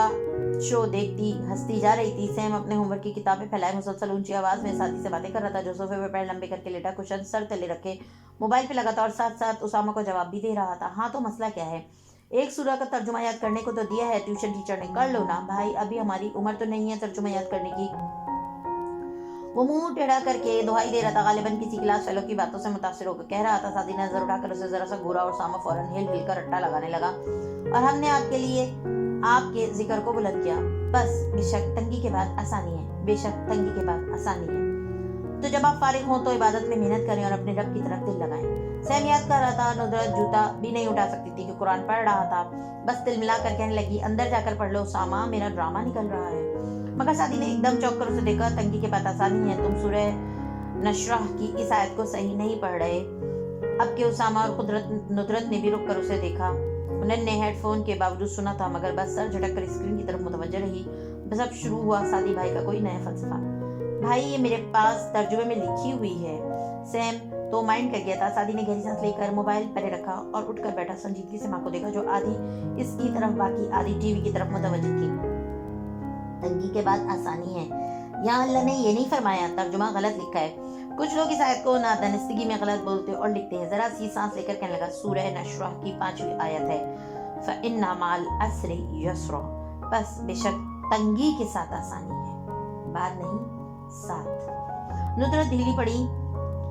शो देखती हंसती जा रही थी। सैम अपने होमवर्क की किताबें फैलाए मुसलसल ऊंची आवाज में साथी से बातें कर रहा था, जो सोफे पे पैर लंबे करके लेटा कुशन सर तले रखे मोबाइल पे लगा था और साथ साथ उसामा को जवाब भी दे रहा था। हाँ तो मसला क्या है? एक सूरा का तर्जुमा याद करने को तो दिया है ट्यूशन टीचर ने, कर लो ना भाई, अभी हमारी उम्र तो नहीं है तर्जुमा याद करने की। वो मुंह टेढ़ा करके दुहाई दे रहा था, गालिबन किसी क्लास फेलो की बातों से मुतासिर होकर कह रहा था। सादी ने नजर उठाकर उसे जरा सा घूरा और सामा फौरन हिल हिल कर रट्टा लगाने लगा। और हमने आपके लिए आपके जिक्र को बुलंद किया। बस बेशक तंगी के बाद आसानी है, बेशक तंगी के बाद आसानी है। तो जब आप फारिग हों तो इबादत में मेहनत करें और अपने रब की तरफ दिल लगाएं। सैम याद कर रहा था। नुसरत जूता भी नहीं उठा सकती थी कि कुरान पढ़ रहा था। बस तिल मिला कर कहने लगी, अंदर जाकर पढ़ लो सामा, मेरा ड्रामा निकल रहा है। मगर सादी ने एकदम चौंक कर उसे देखा। तंगी के बाद आसानी है, तुम सूरह नशरह की इस आयत को सही नहीं पढ़ रहे। अब के उसामा और नुसरत ने भी रुक कर उसे देखा। उन्होंने हेडफोन के बावजूद सुना था, मगर बस सर झटक कर स्क्रीन की तरफ मुतवज्जो रही। बस अब शुरू हुआ सादी भाई का कोई नया फलसफा। भाई ये मेरे पास तर्जुमे में लिखी हुई है। सैम तो माइंड कर गया था। सादी ने गहरी सांस लेकर मोबाइल परे रखा और उठकर बैठा संजीदगी से माँ को देखा, जो आधी इसकी तरफ बाकी आधी टीवी की तरफ मुतवज्जो थी। तंगी के बाद आसानी है, यहाँ अल्लाह ने ये नहीं फरमाया, तर्जुमा गलत लिखा है। कुछ लोग इस आयत को नादानिस्तगी में गलत बोलते और लिखते हैं। जरा सी सांस लेकर कहने लगा, सूरह नशरह की 5वीं आयत है, फ़इन्ना मअल अस्रि यस्रा, बस बेशक तंगी के साथ आसानी है, बाद नहीं साथ। नुसरत ढीली पड़ी।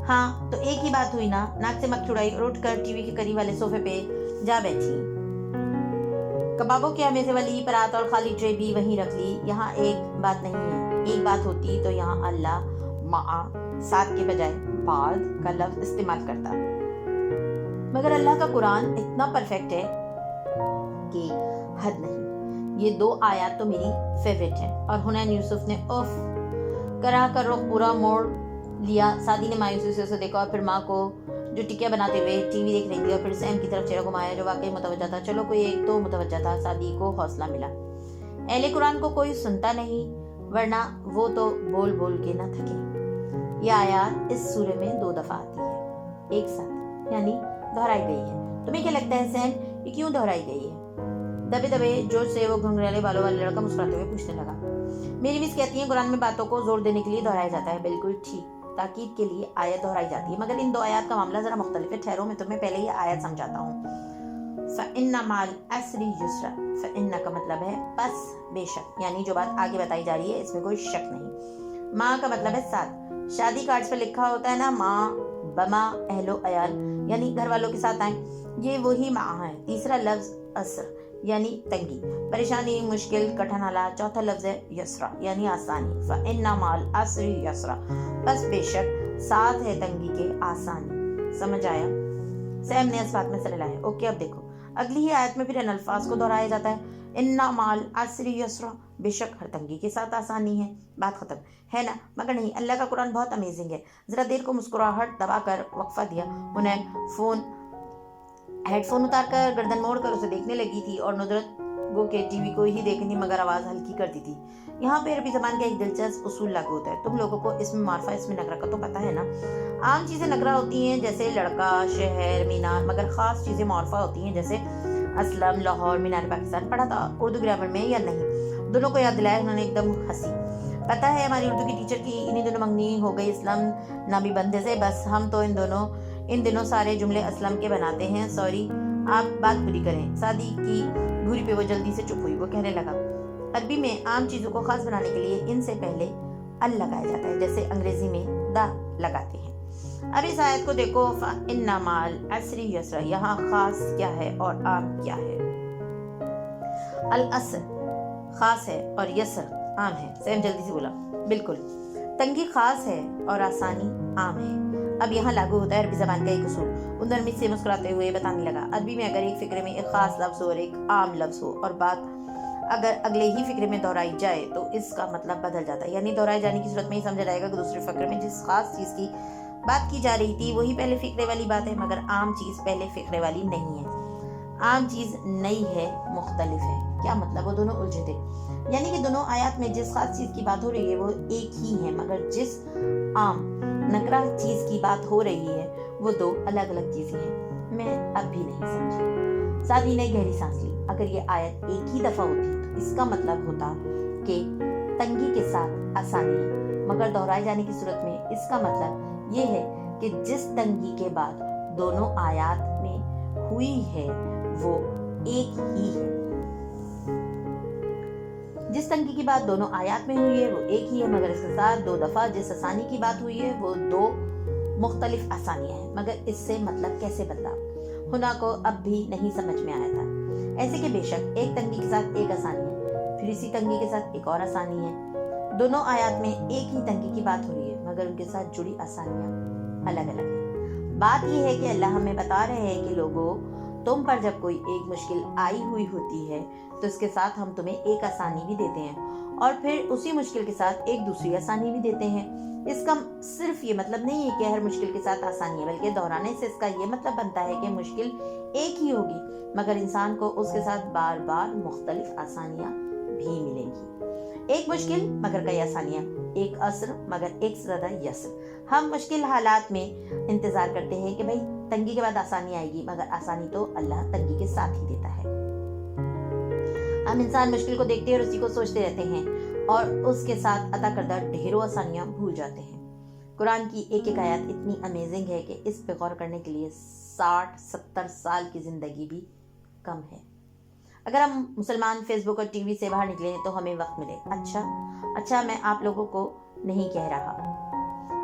हाँ तो एक ही बात हुई ना। नाक से मक्खी उड़ाई और उठकर टीवी के करीब वाले सोफे पे जा बैठी। कबाबों के हमेशे वाली परात और खाली ट्रे भी वहीं रख ली। यहाँ एक बात नहीं है, एक बात होती तो यहाँ अल्लाह माँ साथ के बजाय बाद का लफ्ज इस्तेमाल करता, मगर अल्लाह का कुरान इतना परफेक्ट है कि हद नहीं। ये 2 आयत तो मेरी फेवरेट है। और हुनैन यूसुफ ने उफ करा कर रुख पूरा मोड़ लिया। सादी ने मायूसी से उसे देखा और फिर माँ को जो टिकिया बनाते हुए टीवी देख रही थी, और फिर सैम की तरफ चेहरा घुमाया जो वाकई मुतवज्जा था। चलो कोई एक तो मुतवज्जा था। सादी को हौसला मिला। अहले कुरान को कोई सुनता नहीं, वरना वो तो बोल बोल के ना थके। ये आयत इस सूरे में 2 दफा आती है एक साथ, यानी दोहराई गई है। तुम्हें क्या लगता है सैम, ये क्यों दोहराई गई है? दबे दबे जोर से वो घुंघराले बालों वाले लड़का मुस्कुराते हुए पूछने लगा। मेरी मिस कहती है कुरान में बातों को जोर देने के लिए दोहराया जाता है। बिल्कुल ठीक, ताकीद के लिए आयत दोहराई जाती है, मगर इन 2 आयत का मामला जरा मुख्तलिफ है। ठहरो, मैं तुम्हें पहले ये आयत समझाता हूँ। फ़इन्ना मअल अस्रि युस्रा, फ़इन्ना का मतलब है बस बेशक, यानी जो बात आगे बताई जा रही है इसमें कोई शक नहीं। माँ का मतलब है साथ। शादी कार्ड्स पर लिखा होता है ना, माँ बमा अहलो अयाल, यानी घर वालों के साथ आए, ये वही माँ है। तीसरा लफ्ज असर, یعنی تنگی، پریشانی، مشکل، کٹھن حالات. چوتھا لفظ ہے یسرا یعنی آسانی. فَإِنَّ مَعَ الْعَسْرِ یسرا، بس بے شک ساتھ ہے تنگی کے آسانی. سمجھ آیا؟ سیم نے اس بات میں صلی اللہ ہے. اوکے اب دیکھو اگلی ہی آیت میں پھر ان الفاظ کو دہرایا جاتا ہے. اِنَّ مَعَ الْعَسْرِ یسرا، بے شک ہر تنگی کے ساتھ آسانی ہے. بات ختم ہے نا؟ مگر نہیں، اللہ کا قرآن بہت امیزنگ ہے. ذرا دیر کو مسکراہٹ دبا کر وقفہ دیا. ہیڈ فون اتار کر گردن موڑ کر اسے دیکھنے لگی تھی اور ندرت گو کے ٹی وی کو ہی دیکھنی مگر آواز ہلکی کرتی تھی. یہاں پہ عربی زبان کا ایک دلچسپ اصول لاگو ہوتا ہے. تم لوگوں کو اس میں معرفہ اس میں نکرہ کا تو پتہ ہے نا. عام چیزیں نکرہ ہوتی ہیں جیسے لڑکا، شہر، مینار، مگر خاص چیزیں معرفہ ہوتی ہیں جیسے اسلم، لاہور، مینار پاکستان. پڑھا تھا اردو گرامر میں یا نہیں؟ دونوں کو یاد دلایا انہوں نے ایک دم ہنسی. پتہ ہے ہماری اردو کی ٹیچر کی انہی دنوں منگنی ہو گئی اسلم نامی بندے سے. بس ہم تو ان دنوں سارے جملے اسلم کے بناتے ہیں. سوری آپ بات پوری کریں. شادی کی گھوری پہ وہ جلدی سے چپ ہوئی. وہ کہنے لگا عربی میں عام چیزوں کو خاص بنانے کے لیے ان سے پہلے ال لگایا جاتا ہے جیسے انگریزی میں دا لگاتے ہیں. اب اس آیت کو دیکھو. فَإِنَّ مَعَ الْعَسْرِ یسرا، یہاں خاص کیا ہے اور عام کیا ہے؟ العسر خاص ہے اور یسر عام ہے. سیم جلدی سے بولا. بالکل، تنگی خاص ہے اور آسانی عام ہے. اب یہاں لاگو ہوتا ہے عربی زبان کا ایک اصول. وہ نرمی سے مسکراتے ہوئے بتانے لگا عربی میں اگر ایک فقرے میں ایک خاص لفظ ہو اور ایک عام لفظ ہو اور بات اگر اگلے ہی فقرے میں دہرائی جائے تو اس کا مطلب بدل جاتا ہے. یعنی دہرائے جانے کی صورت میں ہی سمجھا جائے گا کہ دوسرے فقرے میں جس خاص چیز کی بات کی جا رہی تھی وہی پہلے فقرے والی بات ہے، مگر عام چیز پہلے فقرے والی نہیں ہے. عام چیز نئی ہے، مختلف ہے. کیا مطلب؟ وہ دونوں الجھے تھے. یعنی کہ دونوں آیات میں جس خاص چیز کی بات ہو رہی ہے وہ ایک ہی ہے، مگر جس عام نکرہ چیز کی بات ہو رہی ہے وہ دو الگ الگ چیزیں ہیں. میں اب بھی نہیں سمجھی. سعدی نے گہری سانس لی. اگر یہ آیت ایک ہی دفعہ ہوتی تو اس کا مطلب ہوتا کہ تنگی کے ساتھ آسانی ہے، مگر دہرائے جانے کی صورت میں اس کا مطلب یہ ہے کہ جس تنگی کے بعد دونوں آیات میں ہوئی ہے وہ ایک ہی ہے. جس تنگی کی بات دونوں آیات میں ہوئی ہے وہ ایک ہی ہے، مگر اس کے ساتھ دو دفعہ جس آسانی کی بات ہوئی ہے وہ دو مختلف آسانیاں ہیں. مگر اس سے مطلب کیسے بدلا؟ ہنا کو اب بھی نہیں سمجھ میں آیا تھا. ایسے کہ بے شک ایک تنگی کے ساتھ ایک آسانی ہے، پھر اسی تنگی کے ساتھ ایک اور آسانی ہے. دونوں آیات میں ایک ہی تنگی کی بات ہو رہی ہے، مگر ان کے ساتھ جڑی آسانیاں الگ الگ ہیں. بات یہ ہے کہ اللہ ہمیں بتا رہے ہیں کہ لوگوں، تم پر جب کوئی ایک مشکل آئی ہوئی ہوتی ہے تو اس کے ساتھ ہم تمہیں ایک آسانی بھی دیتے ہیں اور پھر اسی مشکل کے ساتھ ایک دوسری آسانی بھی دیتے ہیں. اس کا صرف یہ مطلب نہیں ہے کہ ہر مشکل کے ساتھ آسانی ہے، بلکہ دہرانے سے اس کا یہ مطلب بنتا ہے کہ مشکل ایک ہی ہوگی مگر انسان کو اس کے ساتھ بار بار مختلف آسانیاں بھی ملیں گی. ایک مشکل مگر کئی آسانیاں، ایک عسر مگر ایک سے زیادہ یسر. ہم مشکل حالات میں انتظار کرتے ہیں کہ بھئی تنگی کے بعد آسانی آئے گی، مگر آسانی تو اللہ تنگی کے ساتھ ہی دیتا ہے. ہم انسان مشکل کو دیکھتے اور اسی کو سوچتے رہتے ہیں اور اس کے ساتھ عطا کردہ ڈھیروں آسانیاں بھول جاتے ہیں. قرآن کی ایک ایک آیات اتنی امیزنگ ہے کہ اس پہ غور کرنے کے لیے 60-70 سال کی زندگی بھی کم ہے. اگر ہم مسلمان فیس بک اور ٹی وی سے باہر نکلیں تو ہمیں وقت ملے. اچھا میں آپ لوگوں کو نہیں کہہ رہا.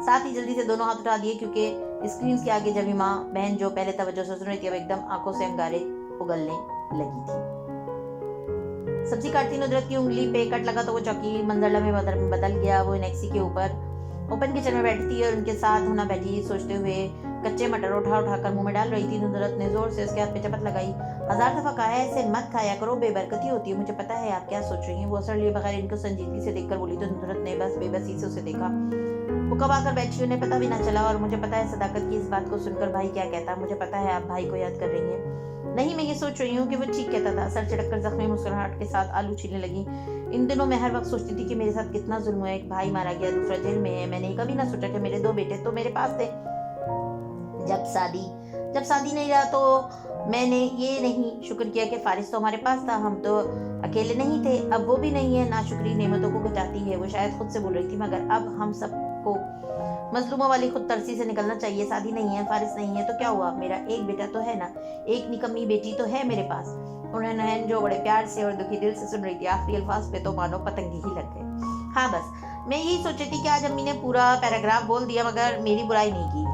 ساتھ ہی جلدی سے دونوں ہاتھ اٹھا دیے کیونکہ اسکرینز کے آگے جب ماں بہن جو پہلے توجہ سے سن رہی تھی اب ایک دم آنکھوں سے انگارے اگلنے لگی تھی. سبزی کاٹتی ندرت کی انگلی پہ کٹ لگا تو وہ چوکی منظرلہ میں بدل گیا. وہ نیکسی کے اوپر اوپن کچن میں بیٹھی تھی اور ان کے ساتھ ہونا بیٹھی سوچتے ہوئے کچے مٹر اٹھا کر منہ میں ڈال رہی تھی. ندرت نے زور سے اس کے ہاتھ پہ چپت لگائی. 1000 دفعہ کہا ہے ایسے مت کھایا کرو، بے برکتی ہوتی ہے. مجھے پتا ہے آپ کیا سوچ رہی ہیں. وہ اثر لیے بغیر ان کو سنجیدگی سے دیکھ کر بولی تو ندرت نے بس بے بسی سے اسے دیکھا. وہ کب آ کر بیٹھی انہیں پتہ بھی نہ چلا. اور مجھے پتا ہے صداقت کی اس بات کو سن کر بھائی کیا کہتا. مجھے پتا ہے آپ بھائی کو یاد کر رہی ہیں. نہیں، میں یہ سوچ رہی ہوں کہ وہ ٹھیک کہتا تھا. سر چڑک کر زخمی مسکراہٹ کے ساتھ آلو چھیلنے لگی. ان دنوں میں ہر وقت سوچتی تھی کہ میرے ساتھ کتنا ظلم ہوا. ایک بھائی مارا گیا، دوسرا جیل میں ہے. میں نے کبھی نہ سوچا کہ میرے 2 بیٹے تو میرے پاس تھے. جب شادی نہیں رہا تو میں نے یہ نہیں شکر کیا کہ فارس تو ہمارے پاس تھا، ہم تو اکیلے نہیں تھے. اب وہ بھی نہیں ہے. ناشکری نعمتوں کو گھٹاتی ہے. وہ شاید خود سے بول رہی تھی مگر اب ہم سب کو مظلوموں والی خود ترسی سے نکلنا چاہیے. شادی نہیں ہے، فارس نہیں ہے تو کیا ہوا؟ میرا ایک بیٹا تو ہے نا، ایک نکمی بیٹی تو ہے میرے پاس. انہیں جو بڑے پیار سے اور دکھی دل سے سن رہی تھی. آخری الفاظ پہ تو مانو پتنگی ہی لگ گئے. ہاں بس میں یہی سوچی تھی کہ آج امی نے پورا پیراگراف بول دیا مگر میری برائی نہیں کی.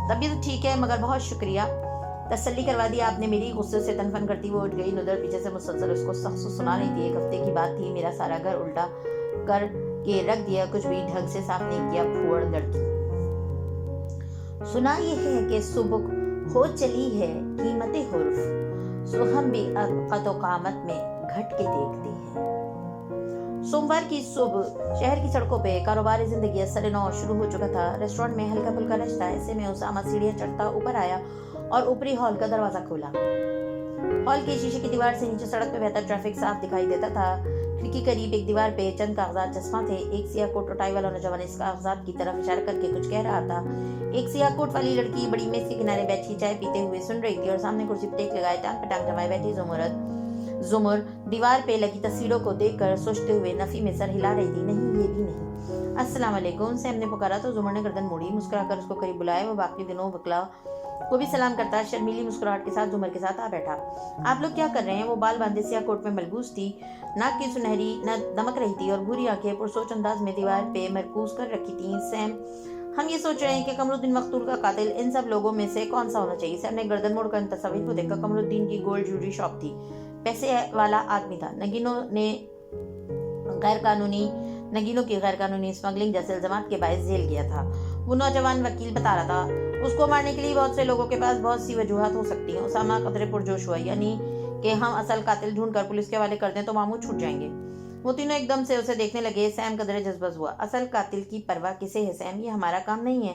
طبیعت ٹھیک ہے مگر بہت شکریہ. तसल्ली करवा दी आपने मेरी। गुस्से से तनफन करती वो उठ गई। नुदर पीछे से मुसलसल उसको सख्त सुना रही थी। 1 हफ्ते की बात थी, मेरा सारा घर उल्टा कर के रख दिया, कुछ भी ढंग से साफ नहीं किया। फुअड़ लड़की। सुना ये है कि सुबह हो चली है कीमतें हुर्फ, सो हम भी कदो कामत में घट के देखते हैं। सोमवार की सुबह शहर की सड़कों पे कारोबारी जिंदगी असर नौ शुरू हो चुका था। रेस्टोरेंट में हल्का फुल्का नशा, ऐसे में उसामा सीढ़ियां चढ़ता ऊपर आया और ऊपरी हॉल का दरवाजा खोला। हॉल के शीशे की दीवार से नीचे सड़क पे बहता ट्रैफिक साफ दिखाई देता था। खिड़की करीब एक दीवार पे चंद कागजात चश्मा थे। एक सियाह कोट और टाई वाला नौजवान इस कागजात की तरफ इशारा करके कुछ कह रहा था। एक सियाह कोट वाली लड़की बड़ी मेज के किनारे बैठी चाय पीते हुए सुन रही थी और सामने कुर्सी पे टेक लगाए टांग पे टांग जमाए बैठी जुमर दीवार पे लगी तस्वीरों को देखकर सोचते हुए नफी में सर हिला रही थी। नहीं, ये भी नहीं। अस्सलाम वालेकुम, सैम ने पुकारा तो जुमर ने गर्दन मोड़ी। मुस्कुराकर उसको करीब बुलाया। वो बाकी दिनों बकला को भी सलाम करता शर्मीली मुस्कुराहट के साथ जुमर के साथ आ बैठा। आप लोग क्या कर रहे हैं? वो बाल बांधे सियाह कोट में मलबूस थी, नाक की सुनहरी न दमक रही थी और भूरी आंखें पुरसोच अंदाज में दीवार पे मरकूज कर रखी थी। सैम, हम ये सोच रहे हैं कि कमरुद्दीन मकतूल का कातिल इन सब लोगों में से कौन सा होना चाहिए। सैम ने गर्दन मोड़कर तस्वीर को देखा। कमरुद्दीन की गोल्ड ज्वेलरी शॉप थी, पैसे वाला आदमी था। नगीनों की गैर कानूनी स्मगलिंग जैसे इल्जामात के बायस जेल गया था। वो नौजवान वकील बता रहा था उसको मारने के लिए बहुत से लोगों के पास बहुत सी वजूहत हो सकती हैं। उसामा कदरे पुरजोश हुआ, यानी कि हम असल कातिल ढूंढकर पुलिस के हवाले कर दें तो मामूल छूट जाएंगे। वो तीनों एकदम से उसे देखने लगे। सैम कदरे जज्बस हुआ। असल कातिल की परवाह किसे है सैम? ये हमारा काम नहीं है।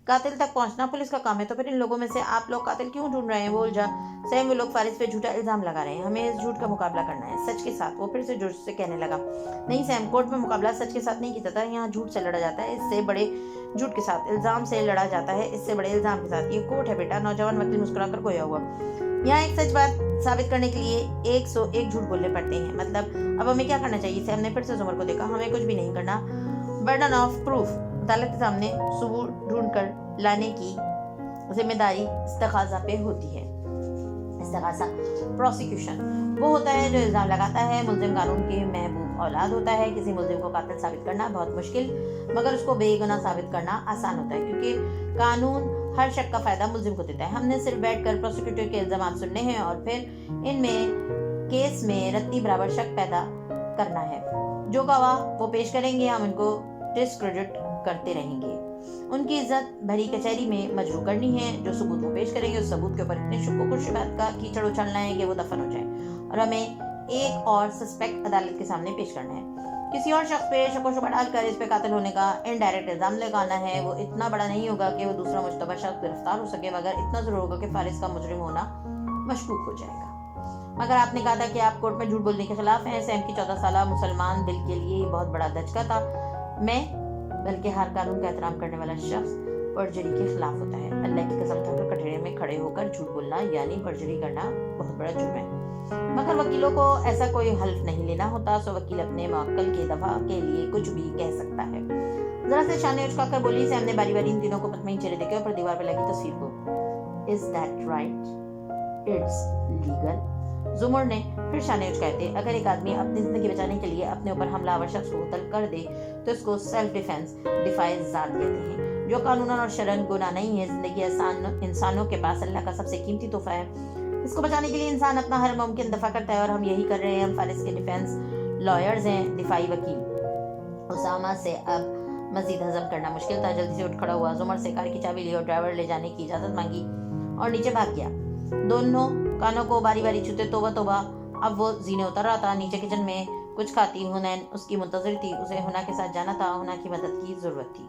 कातिल तक पहुंचना पुलिस का काम है। तो फिर इन लोगों में से आप लोग कातिल क्यों ढूंढ रहे हैं? वो उलझा। सैम, वो लोग फारिस पे झूठा इल्जाम लगा रहे हैं, हमें इस झूठ का मुकाबला करना है सच के साथ। वो फिर से जोश से कहने लगा। नहीं सैम, कोर्ट में मुकाबला सच के साथ नहीं किया जाता, यहाँ झूठ से लड़ा जाता है, इससे बड़े झूठ के साथ, इल्जाम से लड़ा जाता है, इससे बड़े इल्जाम के साथ। ये कोर्ट है बेटा। नौजवान वकील मुस्कुराकर खोया हुआ। यहाँ एक सच बात साबित करने के लिए 101 झूठ बोलने पड़ते हैं। मतलब अब हमें क्या करना चाहिए? सैम ने फिर से जुमर को देखा। हमें कुछ भी नहीं करना। बर्डन ऑफ प्रूफ, अदालत के सामने सबूत ढूंढकर लाने की जिम्मेदारी इस्तखाजा पे होती है। इस्तखाजा प्रोसिक्यूशन वो होता है जो इल्जाम लगाता है। मुल्जिम कानून के महबूब औलाद होता है। किसी मुल्जिम को कातिल साबित करना बहुत मुश्किल मगर उसको बेगुनाह साबित करना आसान होता है, क्योंकि कानून हर शक का फायदा मुल्जिम को देता है। हमने सिर्फ बैठकर प्रोसिक्यूटर के इल्जाम सुनने हैं और फिर इनमें केस में रत्ती बराबर शक पैदा करना है। जो गवाह वो पेश करेंगे हम उनको डिस्क्रेडिट करते रहेंगे। उनकी इज्जत भरी कचहरी में मजरू करनी है। जो सबूत वो पेश करेंगे उस सबूत के ऊपर इतने शुक्र खुशबात का कीचड़ उछलना है कि वो दफन हो जाए और हमें एक और सस्पेक्ट अदालत के सामने पेश करना है। किसी और शख्स पे शक व शुबा डालकर इस पे कातिल होने का इनडायरेक्ट इल्जाम लगाना है। वो इतना बड़ा नहीं होगा कि वो दूसरा मुश्तबा शख्स गिरफ्तार हो सके, मगर इतना जरूर होगा कि फारिस का मुजरिम होना मशकूक हो जाएगा। मगर आपने कहा था कि आप कोर्ट में झूठ बोलने के खिलाफ हैं। सैम की 14 साल मुसलमान दिल के लिए बहुत बड़ा धचका था। मैं बल्कि हर कानून का एहतराम करने वाला शख्स परजरी के खिलाफ होता है। अल्लाह की कसम खाकर कटघरे में खड़े होकर झूठ बोलना यानी परजरी करना बहुत बड़ा जुर्म है। मगर वकीलों को ऐसा कोई हल्फ नहीं लेना होता, सो वकील अपने मक्कल के दफा के लिए कुछ भी कह सकता है। जरा से शाने उचकाकर बोली। सैम ने बारी बारी इन तीनों को पतमई चेहरे देखे और दीवार पर लगी तस्वीर को। Is that right? It's legal. जुमर ने फिर शाने उचकाए थे। अगर एक आदमी अपनी जिंदगी बचाने के लिए अपने ऊपर हमलावर शख्स को कत्ल कर दे तो इसको सेल्फ डिफेंस डिफाइज जात कहते हैं, जो कानूनन और शरन गुनाह नहीं है। जिंदगी इंसानों के पास अल्लाह का सबसे कीमती तोहफा है। इसको बचाने के लिए इंसान अपना हर मुमकिन दफा करता है और हम यही कर रहे हैं। हम फारिस के डिफेंस लॉयर्स हैं, दिफाई वकील। उसामा से अब मजीद हजम करना मुश्किल था। जल्दी से उठ खड़ा हुआ। जुमर से कार की चाबी ली और ड्राइवर ले जाने की इजाजत मांगी और नीचे भाग गया। दोनों कानों को बारी बारी छूते तोबा तोबा। अब वो जीने उतर रहा था। नीचे किचन में कुछ खाती हुनैन उसकी मुंतजिर थी। उसे हुना के साथ जाना था। हुना की मदद की जरूरत थी।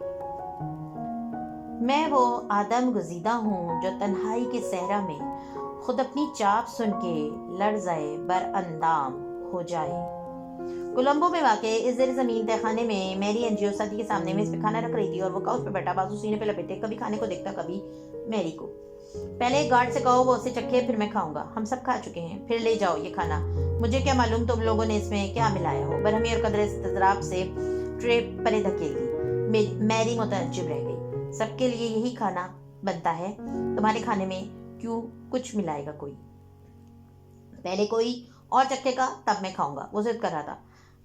मैं वो आदम गुजीदा हूँ जो तन्हाई के सहरा में खुद अपनी चाप सुन के लड़ जाए बरअंदाम हो जाए। कोलंबो में वाक़े इस ज़ेर ज़मीन तहखाने में मैरी एनजीओ सदी के सामने मेज पे खाना रख रही थी और वो काउच पे बैठा बाजू सीने पे लपेटे कभी खाने को देखता कभी मैरी को। पहले एक गार्ड से कहो वो उसे चखे, फिर मैं खाऊंगा। हम सब खा चुके हैं, फिर ले जाओ ये खाना। मुझे क्या मालूम तुम लोगों ने इसमें क्या मिलाया हो। बरहमी और कदर इस्तज़राब से ट्रे परे धकेल दी। मैरी मुतअज्जिब रह गई। सबके लिए यही खाना बनता है, तुम्हारे खाने में क्यों कुछ मिलाएगा कोई? पहले कोई और चखेगा तब मैं खाऊंगा, वो जिद कर रहा था।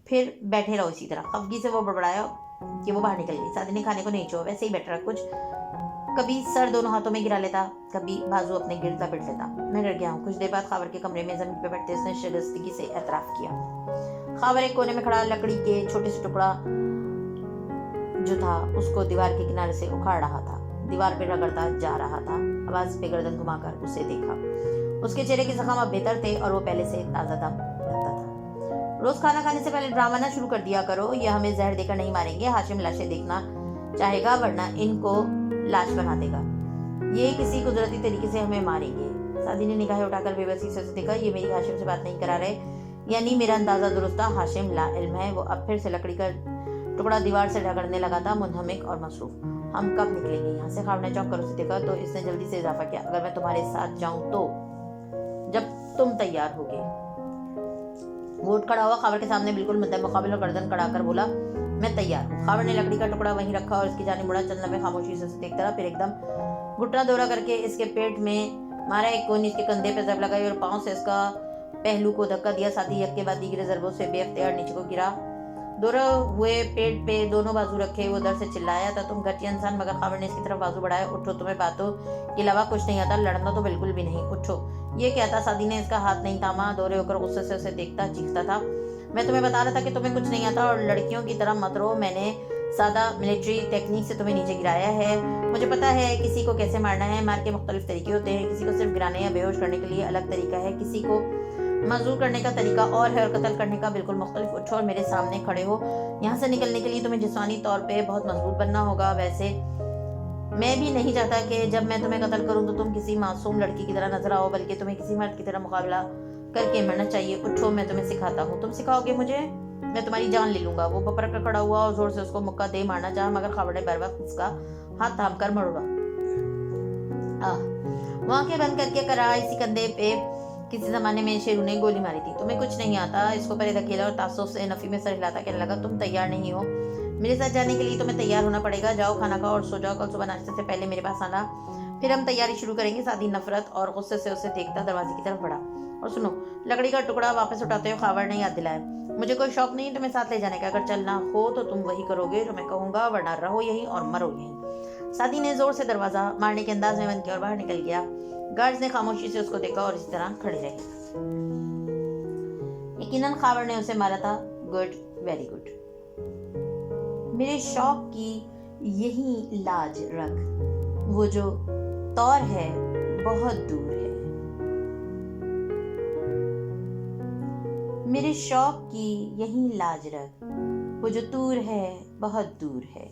फिर बैठे रहो इसी तरह। खफगी से वो बड़बड़ाया कि वो बाहर निकल गई। सादी ने खाने को नहीं छोड़ा, वैसे ही बैठ रहा। कुछ कभी सर दोनों हाथों में गिरा लेता, कभी बाजू अपने गिर्द लपेट लेता। मैं डर गया हूँ। कुछ देर बाद खावर के कमरे में जमीन पर बैठते उसने शर्मिंदगी से एतराफ किया। खावर एक कोने में खड़ा लकड़ी के छोटे से टुकड़ा जो था उसको दीवार के किनारे से उखाड़ रहा था, दीवार पे रगड़ता जा रहा था। आवाज पे गर्दन घुमाकर उसे देखा। उसके चेहरे के जख्म अब बेहतर थे और वो पहले से ताजा दम लगता था। रोज खाना खाने से पहले ड्रामा ना शुरू कर दिया करो, ये हमें जहर देकर नहीं मारेंगे। हाशिम लाशें देखना चाहेगा वरना इनको लाश बना देगा। ये किसी कुदरती तरीके से हमें मारेंगे। सादी ने निगाहें उठाकर बेबसी से देखा। ये मेरी हाशिम से बात नहीं करा रहे, यानी मेरा अंदाजा दुरुस्त था। हाशिम ला इल्म है। वो अब फिर से लकड़ी का टुकड़ा दीवार से रगड़ने लगा था, मुनहमिक और मसरूफ। हम कब निकलेंगे यहाँ से? खावर ने चौंक कर उसे देखा तो इसने जल्दी से इजाफा किया, अगर मैं तुम्हारे साथ जाऊं तो जब तुम तैयार होगे। वो उठ खड़ा हुआ, खावर के सामने बिल्कुल मुकाबिल और गर्दन कड़ाकर बोला, मैं तैयार हूँ। खावर ने लकड़ी का टुकड़ा वहीं रखा और इसकी जानिब मुड़ा। चंद लम्हे खामोशी से देखता रहा, फिर एकदम घुटना दौरा करके इसके पेट में मारा। एक कोनी इसके कंधे पे जब लगाई और पांव से इसका पहलू को धक्का दिया। साथ ही यक के बाद दीगरे ज़रबों से बेअख्तियार नीचे को गिरा। दौरा हुए पेट पे दोनों बाजू रखे वो दर्द से चिल्लाया था, तुम घटिया इंसान। मगर खावर ने इसकी तरफ बाजू बढ़ाया। उठो, तुम्हें बातों के अलावा कुछ नहीं आता, लड़ना तो बिल्कुल भी नहीं। उठो। ये क्या था? सादी ने इसका हाथ नहीं थामा। दौरे होकर गुस्से से उसे देखता चीखता था, मैं तुम्हें बता रहा था कि तुम्हें कुछ नहीं आता और लड़कियों की तरह मत रहो। मैंने सादा मिलिट्री टेक्निक से तुम्हें नीचे गिराया है। मुझे पता है किसी को कैसे मारना है। मार के मुख्तलिफ तरीके होते हैं। किसी को सिर्फ गिराने या बेहोश करने के लिए अलग तरीका है, किसी को मजदूर करने का तरीका और है, और कत्ल करने का बिल्कुल मुख्तलिफ। उठो और मेरे सामने खड़े हो। यहाँ से निकलने के लिए तुम्हें जिस्मानी तौर पे बहुत मजबूत बनना होगा। वैसे मैं भी नहीं चाहता कि जब मैं तुम्हें कत्ल करूँ तो तुम किसी मासूम लड़की की तरह नजर आओ, बल्कि तुम्हें किसी मर्द की तरह मुकाबला करके मरना चाहिए। उठो, मैं तुम्हें सिखाता हूँ। तुम सिखाओगे मुझे? मैं तुम्हारी जान ले लूंगा। वो बपर कर खड़ा हुआ और जोर से उसको मुक्का दे मारना चाहा, मगर खावर ने बर वक्त उसका हाथ थाम कर मरोड़ा। वो आंखें बंद करके करा, इसी कंधे पे किसी जमाने में शेरू ने गोली मारी थी। तुम्हें कुछ नहीं आता। इसको परे धकेला और तासुफ से नफी में सर हिलाता कहने लगा, तुम तैयार नहीं हो मेरे साथ जाने के लिए? तुम्हें तैयार होना पड़ेगा। जाओ, खाना खाओ और सो जाओ। कल सुबह नाश्ते से पहले मेरे पास आना, फिर हम तैयारी शुरू करेंगे। सादी नफरत और गुस्से से उसे देखता दरवाजे की तरफ बढ़ा। और सुनो, लकड़ी का टुकड़ा वापस उठाते हुए खावर ने याद दिलाया, मुझे कोई शौक नहीं तुम्हें साथ ले जाने का। अगर चलना हो तो तुम वही करोगे जो मैं कहूँगा, वरना रहो यहीं और मरो यहीं। सादी ने जोर से दरवाजा मारने के अंदाज में बंद किया और बाहर निकल गया। गार्ड्स ने खामोशी से उसको देखा और इसी तरह खड़े रहे। यकीनन खावर ने उसे मारा था। Good, very good. मेरे शौक की यही लाज रख, वो जो तौर है बहुत दूर है। मेरे शौक की यही लाज रख, वो जो दूर है बहुत दूर है।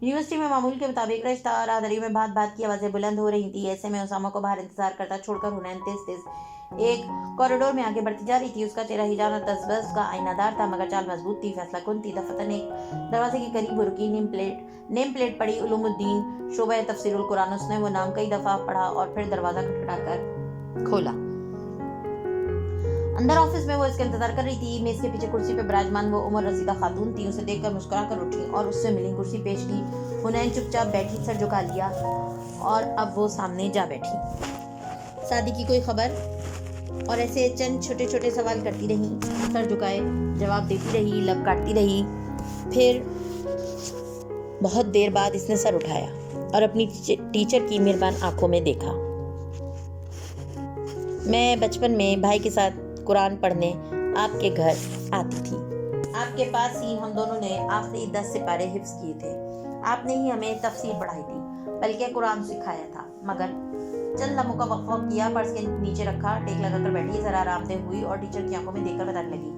यूनिवर्सिटी में मामूल के मुताबिक रश्ता और राहदरियों में बात बात की आवाजें बुलंद हो रही थी। ऐसे में उसामा को बाहर इंतजार करता छोड़कर हुनैन तेज तेज एक कॉरिडोर में आगे बढ़ती जा रही थी। उसका चेहरा हिजान और तसबस का आईनादार था, मगर चाल मजबूत थी, फैसला कुन थी। दफतन एक दरवाजे के करीब वो रुकी। नेम प्लेट पड़ी उलूमुद्दीन शोबा तफसीरुल कुरान। उसने वो नाम कई दफा पढ़ा और फिर दरवाजा खटखटाकर खोला। अंदर ऑफिस में वो इसका इंतजार कर रही थी। मेज के पीछे कुर्सी पे विराजमान वो उम्र रसीदा खातून थी। उसे देखकर मुस्कुरा कर उठी और उससे मिली, कुर्सी पेश की। हुनैन चुपचाप बैठी, सर झुका लिया और अब वो सामने जा बैठी। शादी की कोई खबर? और ऐसे चंद छोटे छोटे सवाल करती रही, सर झुकाए जवाब देती रही, लब काटती रही। फिर बहुत देर बाद इसने सर उठाया और अपनी टीचर की मेहरबान आंखों में देखा। मैं बचपन में भाई के साथ कुरान पढ़ने आपके घर आती थी। आपके पास ही हम दोनों ने आखिरी 10 सिपारे हिफ्ज किए थे। आपने ही हमें तफसीर पढ़ाई थी, बल्कि कुरान सिखाया था। मगर चंद लम्हों का वक्फा किया, पर्स के नीचे रखा, टेक लगाकर बैठी, जरा आरामदेह हुई और टीचर की आंखों में देखकर बताने लगी,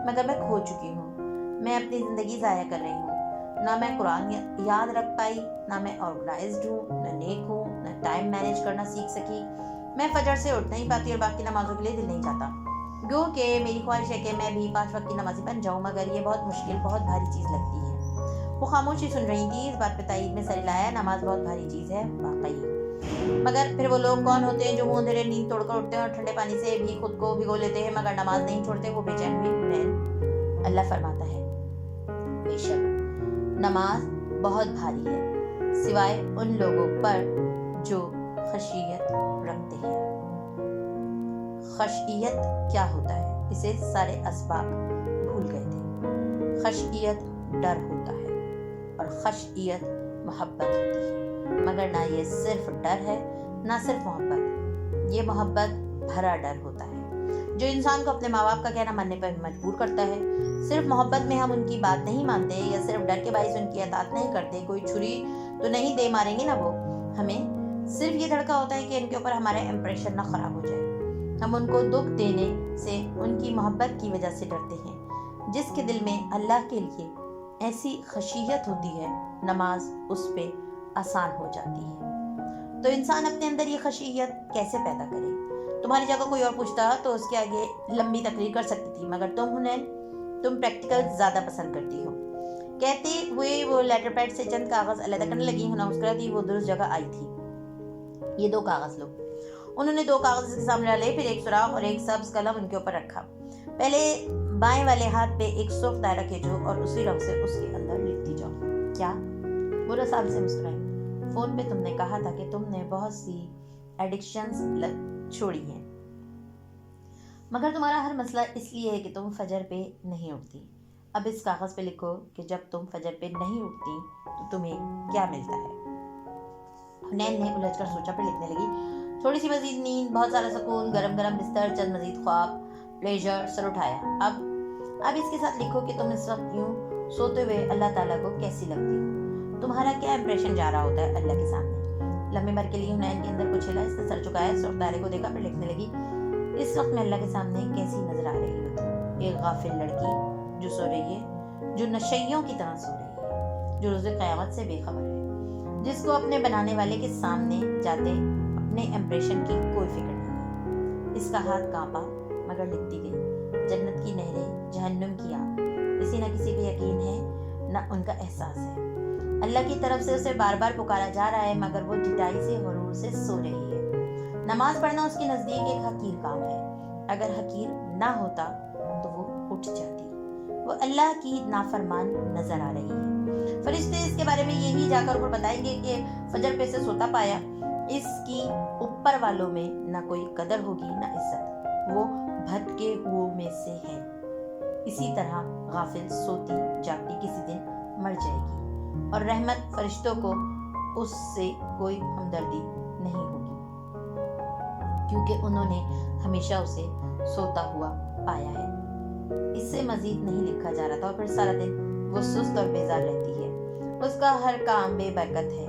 मगर मैं खो चुकी हूँ। मैं अपनी जिंदगी जाया कर रही हूँ। ना मैं कुरान याद रख पाई, ना मैं ऑर्गेनाइज्ड हूँ, न नेक हूँ, न टाइम मैनेज करना सीख सकी। मैं फजर से उठ नहीं पाती और बाकी नमाजों के लिए दिल नहीं चाहता। गो कि मेरी ख्वाहिश है कि मैं भी 5 वक्त की नमाजी बन जाऊं, मगर ये बहुत मुश्किल, बहुत भारी चीज़ लगती है। वो खामोशी सुन रही थी। इस बात पे ताईद में सर हिलाया, नमाज बहुत भारी चीज़ है वाकई। मगर फिर वो लोग कौन होते हैं जो मुंह अंधेरे नींद तोड़कर उठते हैं और ठंडे पानी से भी खुद को भिगो लेते हैं, मगर नमाज नहीं छोड़ते? वो बेचैन हुई हुनैन। अल्लाह फरमाता है, बेशक नमाज बहुत भारी है, सिवाय उन लोगों पर जो खशियत रखते हैं। खशियत क्या होता है? इसे सारे असबाब भूल गए थे। खशियत डर होता है और खशियत मोहब्बत होती है। मगर ना ये सिर्फ डर है, ना सिर्फ मोहब्बत। ये मोहब्बत भरा डर होता है जो इंसान को अपने माँ बाप का कहना मानने पर मजबूर करता है। सिर्फ मोहब्बत में हम उनकी बात नहीं मानते या सिर्फ डर के बायस उनकी अतात नहीं करते। कोई छुरी तो नहीं दे मारेंगे ना वो हमें, सिर्फ ये धड़का होता है कि इनके ऊपर हमारा इंप्रेशन ना खराब हो जाए। हम उनको दुख देने से उनकी मोहब्बत की वजह से डरते हैं। जिसके दिल में अल्लाह के लिए ऐसी खशियत होती है, नमाज उस पे आसान हो जाती है। तो इंसान अपने अंदर ये खशियत कैसे पैदा करे? तुम्हारी जगह कोई और पूछता तो उसके आगे लंबी तकरीर कर सकती थी, मगर तुम प्रैक्टिकल ज्यादा पसंद करती हो। कहते हुए वो लेटर पैड से चंद कागज अलग करने लगी। हुना मुस्कुराती वो दुरुस्त जगह आई थी। ये 2 कागज लो। उन्होंने 2 कागज इसके सामने डाले, फिर एक सुराख और एक सब्ज कलम उनके ऊपर रखा। पहले बाएं वाले हाथ पे एक सुर्ख दायरा खींचो और उसी रंग से उसके अंदर लिखती जाओ। क्या? बुरा साहब से मुस्कुराई। फोन पे तुमने कहा था कि तुमने बहुत सी एडिक्शंस छोड़ी हैं, मगर तुम्हारा हर मसला इसलिए है कि तुम फजर पे नहीं उठती। अब इस कागज पे लिखो कि जब तुम फजर पे नहीं उठती तो तुम्हें क्या मिलता है। हुनैन ने उलझकर सोचा, पर लिखने लगी। थोड़ी सी मजीद नींद, बहुत सारा सुकून, गरम गरम बिस्तर, चंद मजीद ख्वाब, प्लेजर, सर उठाया। अब इसके साथ लिखो कि तुम इस वक्त यूं सोते हुए अल्लाह ताला को कैसी लगती हो। तुम्हारा क्या इंप्रेशन जा रहा होता है अल्लाह के सामने। लम्बे भर के लिए हुनैन के अंदर कुछ हिला। इसने सर झुकाया, सुर्ख दायरे को देखा, फिर लिखने लगी। इस वक्त मैं अल्लाह के सामने कैसी नजर आ रही हो तुम? एक गाफिल लड़की जो सो रही है, जो नशइयों की तरह सो रही है, जो रोज़े क़यामत से बेखबर है, जिसको अपने बनाने वाले के सामने जाते अपने इंप्रेशन की कोई फिक्र नहीं है। इसका हाथ कांपा, मगर लिखती गई। जन्नत की नहरें, जहन्नुम की आग, किसी न किसी को यकीन है, न उनका एहसास है। अल्लाह की तरफ से उसे बार बार पुकारा जा रहा है, मगर वो ढिठाई से गुरूर से सो रही है। नमाज पढ़ना उसके नजदीक एक हकीर काम है। अगर हकीर ना होता तो वो उठ जाती। वो अल्लाह की नाफरमान नजर आ रही है। फरिश्ते इसके बारे में यही जाकर ऊपर बताएंगे कि फजर पे से सोता पाया। इसकी ऊपर वालों में ना कोई कदर होगी ना इज्जत। वो भटके हुओं में से है। इसी तरह गाफिल सोती जागती किसी दिन मर जाएगी और रहमत फरिश्तों को उससे कोई हमदर्दी नहीं होगी, क्योंकि उन्होंने हमेशा उसे सोता हुआ पाया है। इससे मजीद नहीं लिखा जा रहा था और फिर सारा दिन वो सुस्त और बेजार रहती है। उसका हर काम बेबरकत है।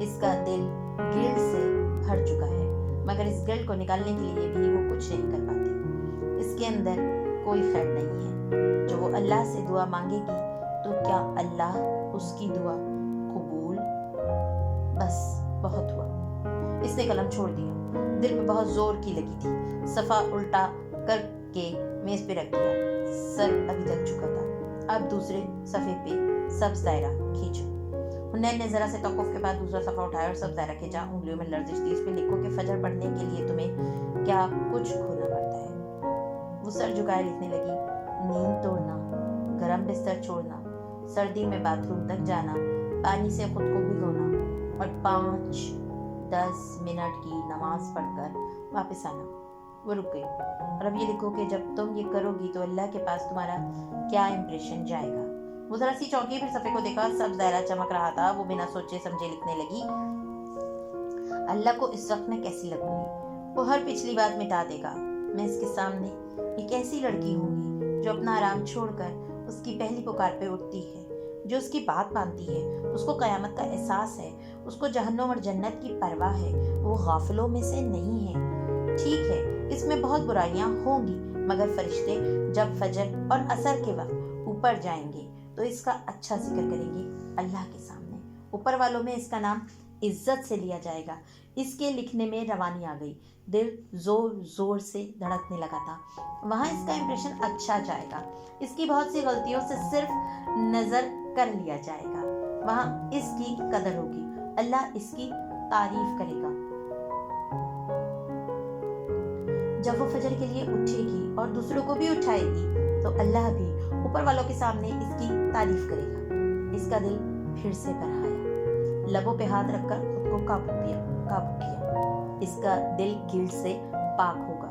इसका दिल गिल्ड से भर चुका है, मगर इस गिल्ड को निकालने के लिए भी वो कुछ नहीं कर पाती। इसके अंदर कोई खैर नहीं है। जो वो अल्लाह से दुआ मांगेगी तो क्या अल्लाह उसकी दुआ कबूल? बस बहुत हुआ। इसने कलम छोड़ दिया। दिल पे बहुत जोर की लगी थी। सफ़ा उल्टा करके मेज पे रख दिया। सर अभी तक झुका था। अब दूसरे सफ़े पे सब्ज दायरा खींचो। हुनैन ने जरा से तौक़ुफ़ के बाद दूसरा सफ़ा उठाया और सब्ज दायरा खींचा। उंगलियों में लर्जिश थी। इस पे लिखो कि फजर पढ़ने के लिए तुम्हें क्या कुछ खोना पड़ता है। वो सर झुकाए लिखने लगी। नींद तोड़ना, गरम बिस्तर छोड़ना, सर्दी में बाथरूम तक जाना, पानी से खुद को भिगोना और 5-10 मिनट की नमाज पढ़कर वापस आना। वो रुक गई। और अब ये लिखो कि जब तुम ये करोगी तो अल्लाह के पास तुम्हारा क्या इंप्रेशन जाएगा। वो जरा सी चौंकी, फिर सफ़े को देखा। सब दायरा चमक रहा था। वो बिना सोचे समझे लिखने लगी। अल्लाह को इस वक्त मैं कैसी लगूंगी? वो हर पिछली बात मिटा देगा। मैं इसके सामने एक ऐसी लड़की होंगी जो अपना आराम छोड़कर उसकी पहली पुकार पे उठती है, जो उसकी बात मानती है, उसको क़यामत का एहसास है, उसको जहन्नुम और जन्नत की परवाह है। वो गाफिलों में से नहीं है। ठीक है, इसमें बहुत बुराइयां होंगी, मगर फरिश्ते जब फजर और असर के वक्त ऊपर जाएंगे तो इसका अच्छा जिक्र करेंगे अल्लाह के सामने। ऊपर वालों में इसका नाम इज्जत से लिया जाएगा। इसके लिखने में रवानी आ गई। दिल जोर जोर से धड़कने लगा था। वहाँ इसका इंप्रेशन अच्छा जाएगा। इसकी बहुत सी गलतियों से सिर्फ नजर कर लिया जाएगा। वहाँ इसकी कदर होगी। अल्लाह इसकी तारीफ करेगा। जब वो फजर के लिए उठेगी और दूसरों को भी उठाएगी तो अल्लाह भी ऊपर वालों के सामने इसकी तारीफ करेगा। इसका दिल फिर से भर आया। लबों पे हाथ रखकर खुद को काबू किया। इसका दिल गिल्ड से पाक होगा।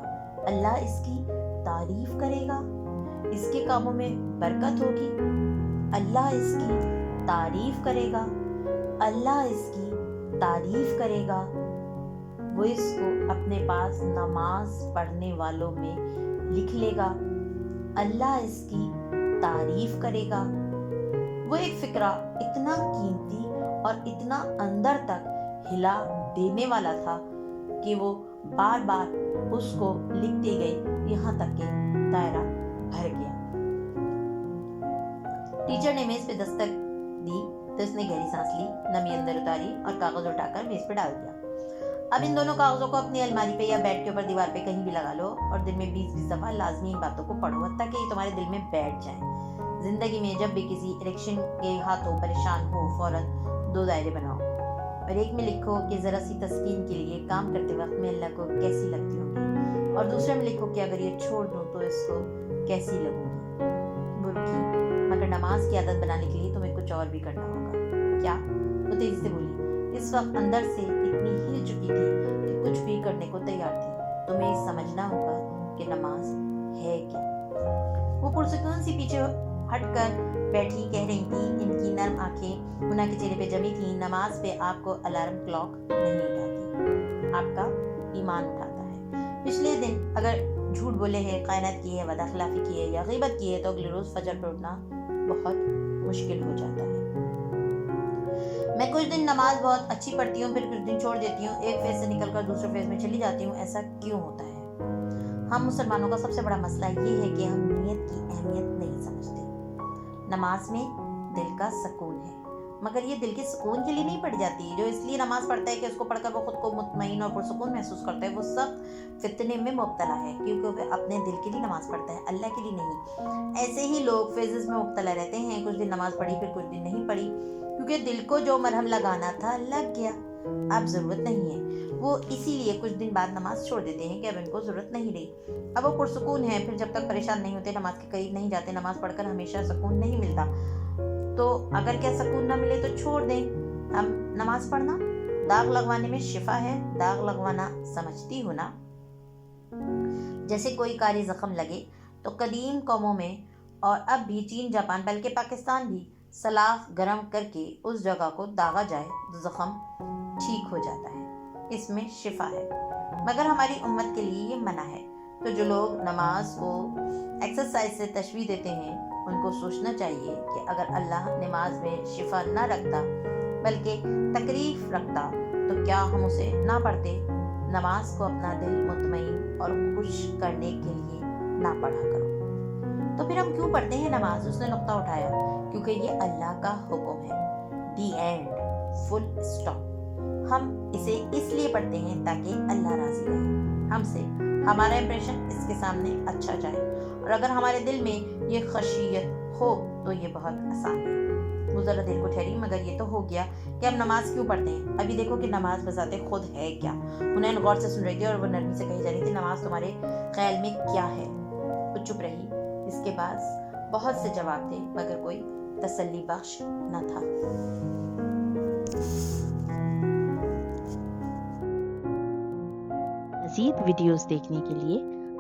अल्लाह इसकी तारीफ करेगा। इसके कामों में बरकत होगी। अल्लाह इसकी तारीफ करेगा। अल्लाह इसकी तारीफ करेगा, वो इसको अपने पास नमाज पढ़ने वालों में लिख लेगा, अल्लाह इसकी तारीफ करेगा। वो एक फिक्रा इतना कीमती और इतना अंदर तक हिला देने वाला था कि वो बार बार उसको लिखते गई, यहाँ तक कि दायरा भर गया। टीचर ने मेज पे दस्तक दी तो इसने गहरी सांस ली, नमी अंदर उतारी और कागज उठाकर मेज पे डाल दिया। अब इन दोनों कागजों को अपनी अलमारी पे या बेड के ऊपर दीवार पे कहीं भी लगा लो और दिन में 20-20 दफा लाजमी इन बातों को पढ़ो ताकि ये तुम्हारे दिल में बैठ जाए। जिंदगी में जब भी किसी इरेक्शन के हाथों परेशान हो, फौरन 2 दायरे बनाओ और एक में लिखो कि जरा सी तस्कीन के लिए काम करते वक्त मैं अल्लाह को कैसी लगती होंगी, और दूसरे में लिखो कि अगर ये छोड़ दूं तो इसको कैसी लगूंगी। वो रुकी, मगर नमाज की आदत बनाने के लिए तुम्हें कुछ और भी करना होगा। क्या? वो तेजी से बोली। इस वक्त अंदर से इतनी हिल चुकी थी कि कुछ भी करने को तैयार थी। तुम्हें समझना होगा कि नमाज है क्या। वो पुरसुकून सी पीछे हटकर बैठी कह रही थी, इनकी नर्म आंखें मुन्ना के चेहरे पे जमी थी। नमाज पे आपको अलार्म क्लॉक नहीं उठाती, आपका ईमान उठाता है। पिछले दिन अगर झूठ बोले हैं, कायनात की है, वदाखिलाफी की है या गीबत की है तो अगले रोज फजर पर उठना बहुत मुश्किल हो जाता है। मैं कुछ दिन नमाज बहुत अच्छी पढ़ती हूँ, फिर कुछ दिन छोड़ देती हूँ, एक फेज से निकलकर दूसरे फेज में चली जाती हूँ। ऐसा क्यों होता है? हम मुसलमानों का सबसे बड़ा मसला ये है कि हम नियत की अहमियत नहीं समझते। नमाज में दिल का सुकून है, मगर ये दिल के सुकून के लिए नहीं पढ़ी जाती। जो इसलिए नमाज पढ़ता है कि उसको पढ़कर वो खुद को मुतमईन और पुरसुकून महसूस करता है, वो सब फितने में मुब्तला है, क्योंकि वो अपने दिल के लिए नमाज पढ़ता है, अल्लाह के लिए नहीं। ऐसे ही लोग फेजेस में मुब्तला रहते हैं, कुछ दिन नमाज पढ़ी फिर कुछ दिन नहीं पढ़ी, क्योंकि दिल को जो मरहम लगाना था लग गया, अब जरूरत नहीं है। वो इसीलिए कुछ दिन बाद नमाज छोड़ देते हैं कि अब इनको जरूरत नहीं रही। अब वो पुरसुकून है, फिर जब तक परेशान नहीं होते नमाज के करीब नहीं जाते। नमाज पढ़कर हमेशा सुकून नहीं मिलता, तो अगर क्या सुकून ना मिले तो छोड़ दें। हम नमाज पढ़ना दाग लगवाने में शिफा है। दाग लगवाना समझती हो ना? जैसे कोई कारी जख्म लगे तो कदीम कौमों में और अब भी चीन, जापान, बल्कि पाकिस्तान भी सलाख गरम करके उस जगह को दागा जाए तो जख्म ठीक हो जाता है। इसमें शिफा है, मगर हमारी उम्मत के लिए ये मना है। तो जो लोग नमाज को एक्सरसाइज से तशबीह देते हैं, उनको सोचना चाहिए कि अगर अल्लाह नमाज में शिफा ना रखता बल्कि तकलीफ रखता तो क्या हम उसे ना पढ़ते? नमाज को अपना दिल मुतमईन और खुश करने के लिए ना पढ़ा करो। तो फिर हम क्यों पढ़ते हैं नमाज? उसने नुक्ता उठाया, क्योंकि ये अल्लाह का हुक्म है। दी एंड, फुल स्टॉप। हम इसे इसलिए पढ़ते हैं ताकि अल्लाह राजी रहे हमसे, हमारा इंप्रेशन इसके सामने अच्छा जाए, और अगर हमारे दिल में ये खशियत हो तो ये बहुत आसान है। वो जरा दिल को ठहरी, मगर ये तो हो गया कि हम नमाज क्यों पढ़ते हैं। अभी देखो कि नमाज बजाते खुद है क्या। उन्हें गौर से सुन रही थी और वो नरमी से कही जा रही थी, नमाज तुम्हारे ख्याल में क्या है? वो चुप रही। इसके पास बहुत से जवाब थे, मगर कोई तसल्ली बख्श न था। मज़ीद वीडियोस देखने के लिए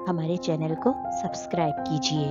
हमारे चैनल को सब्सक्राइब कीजिए।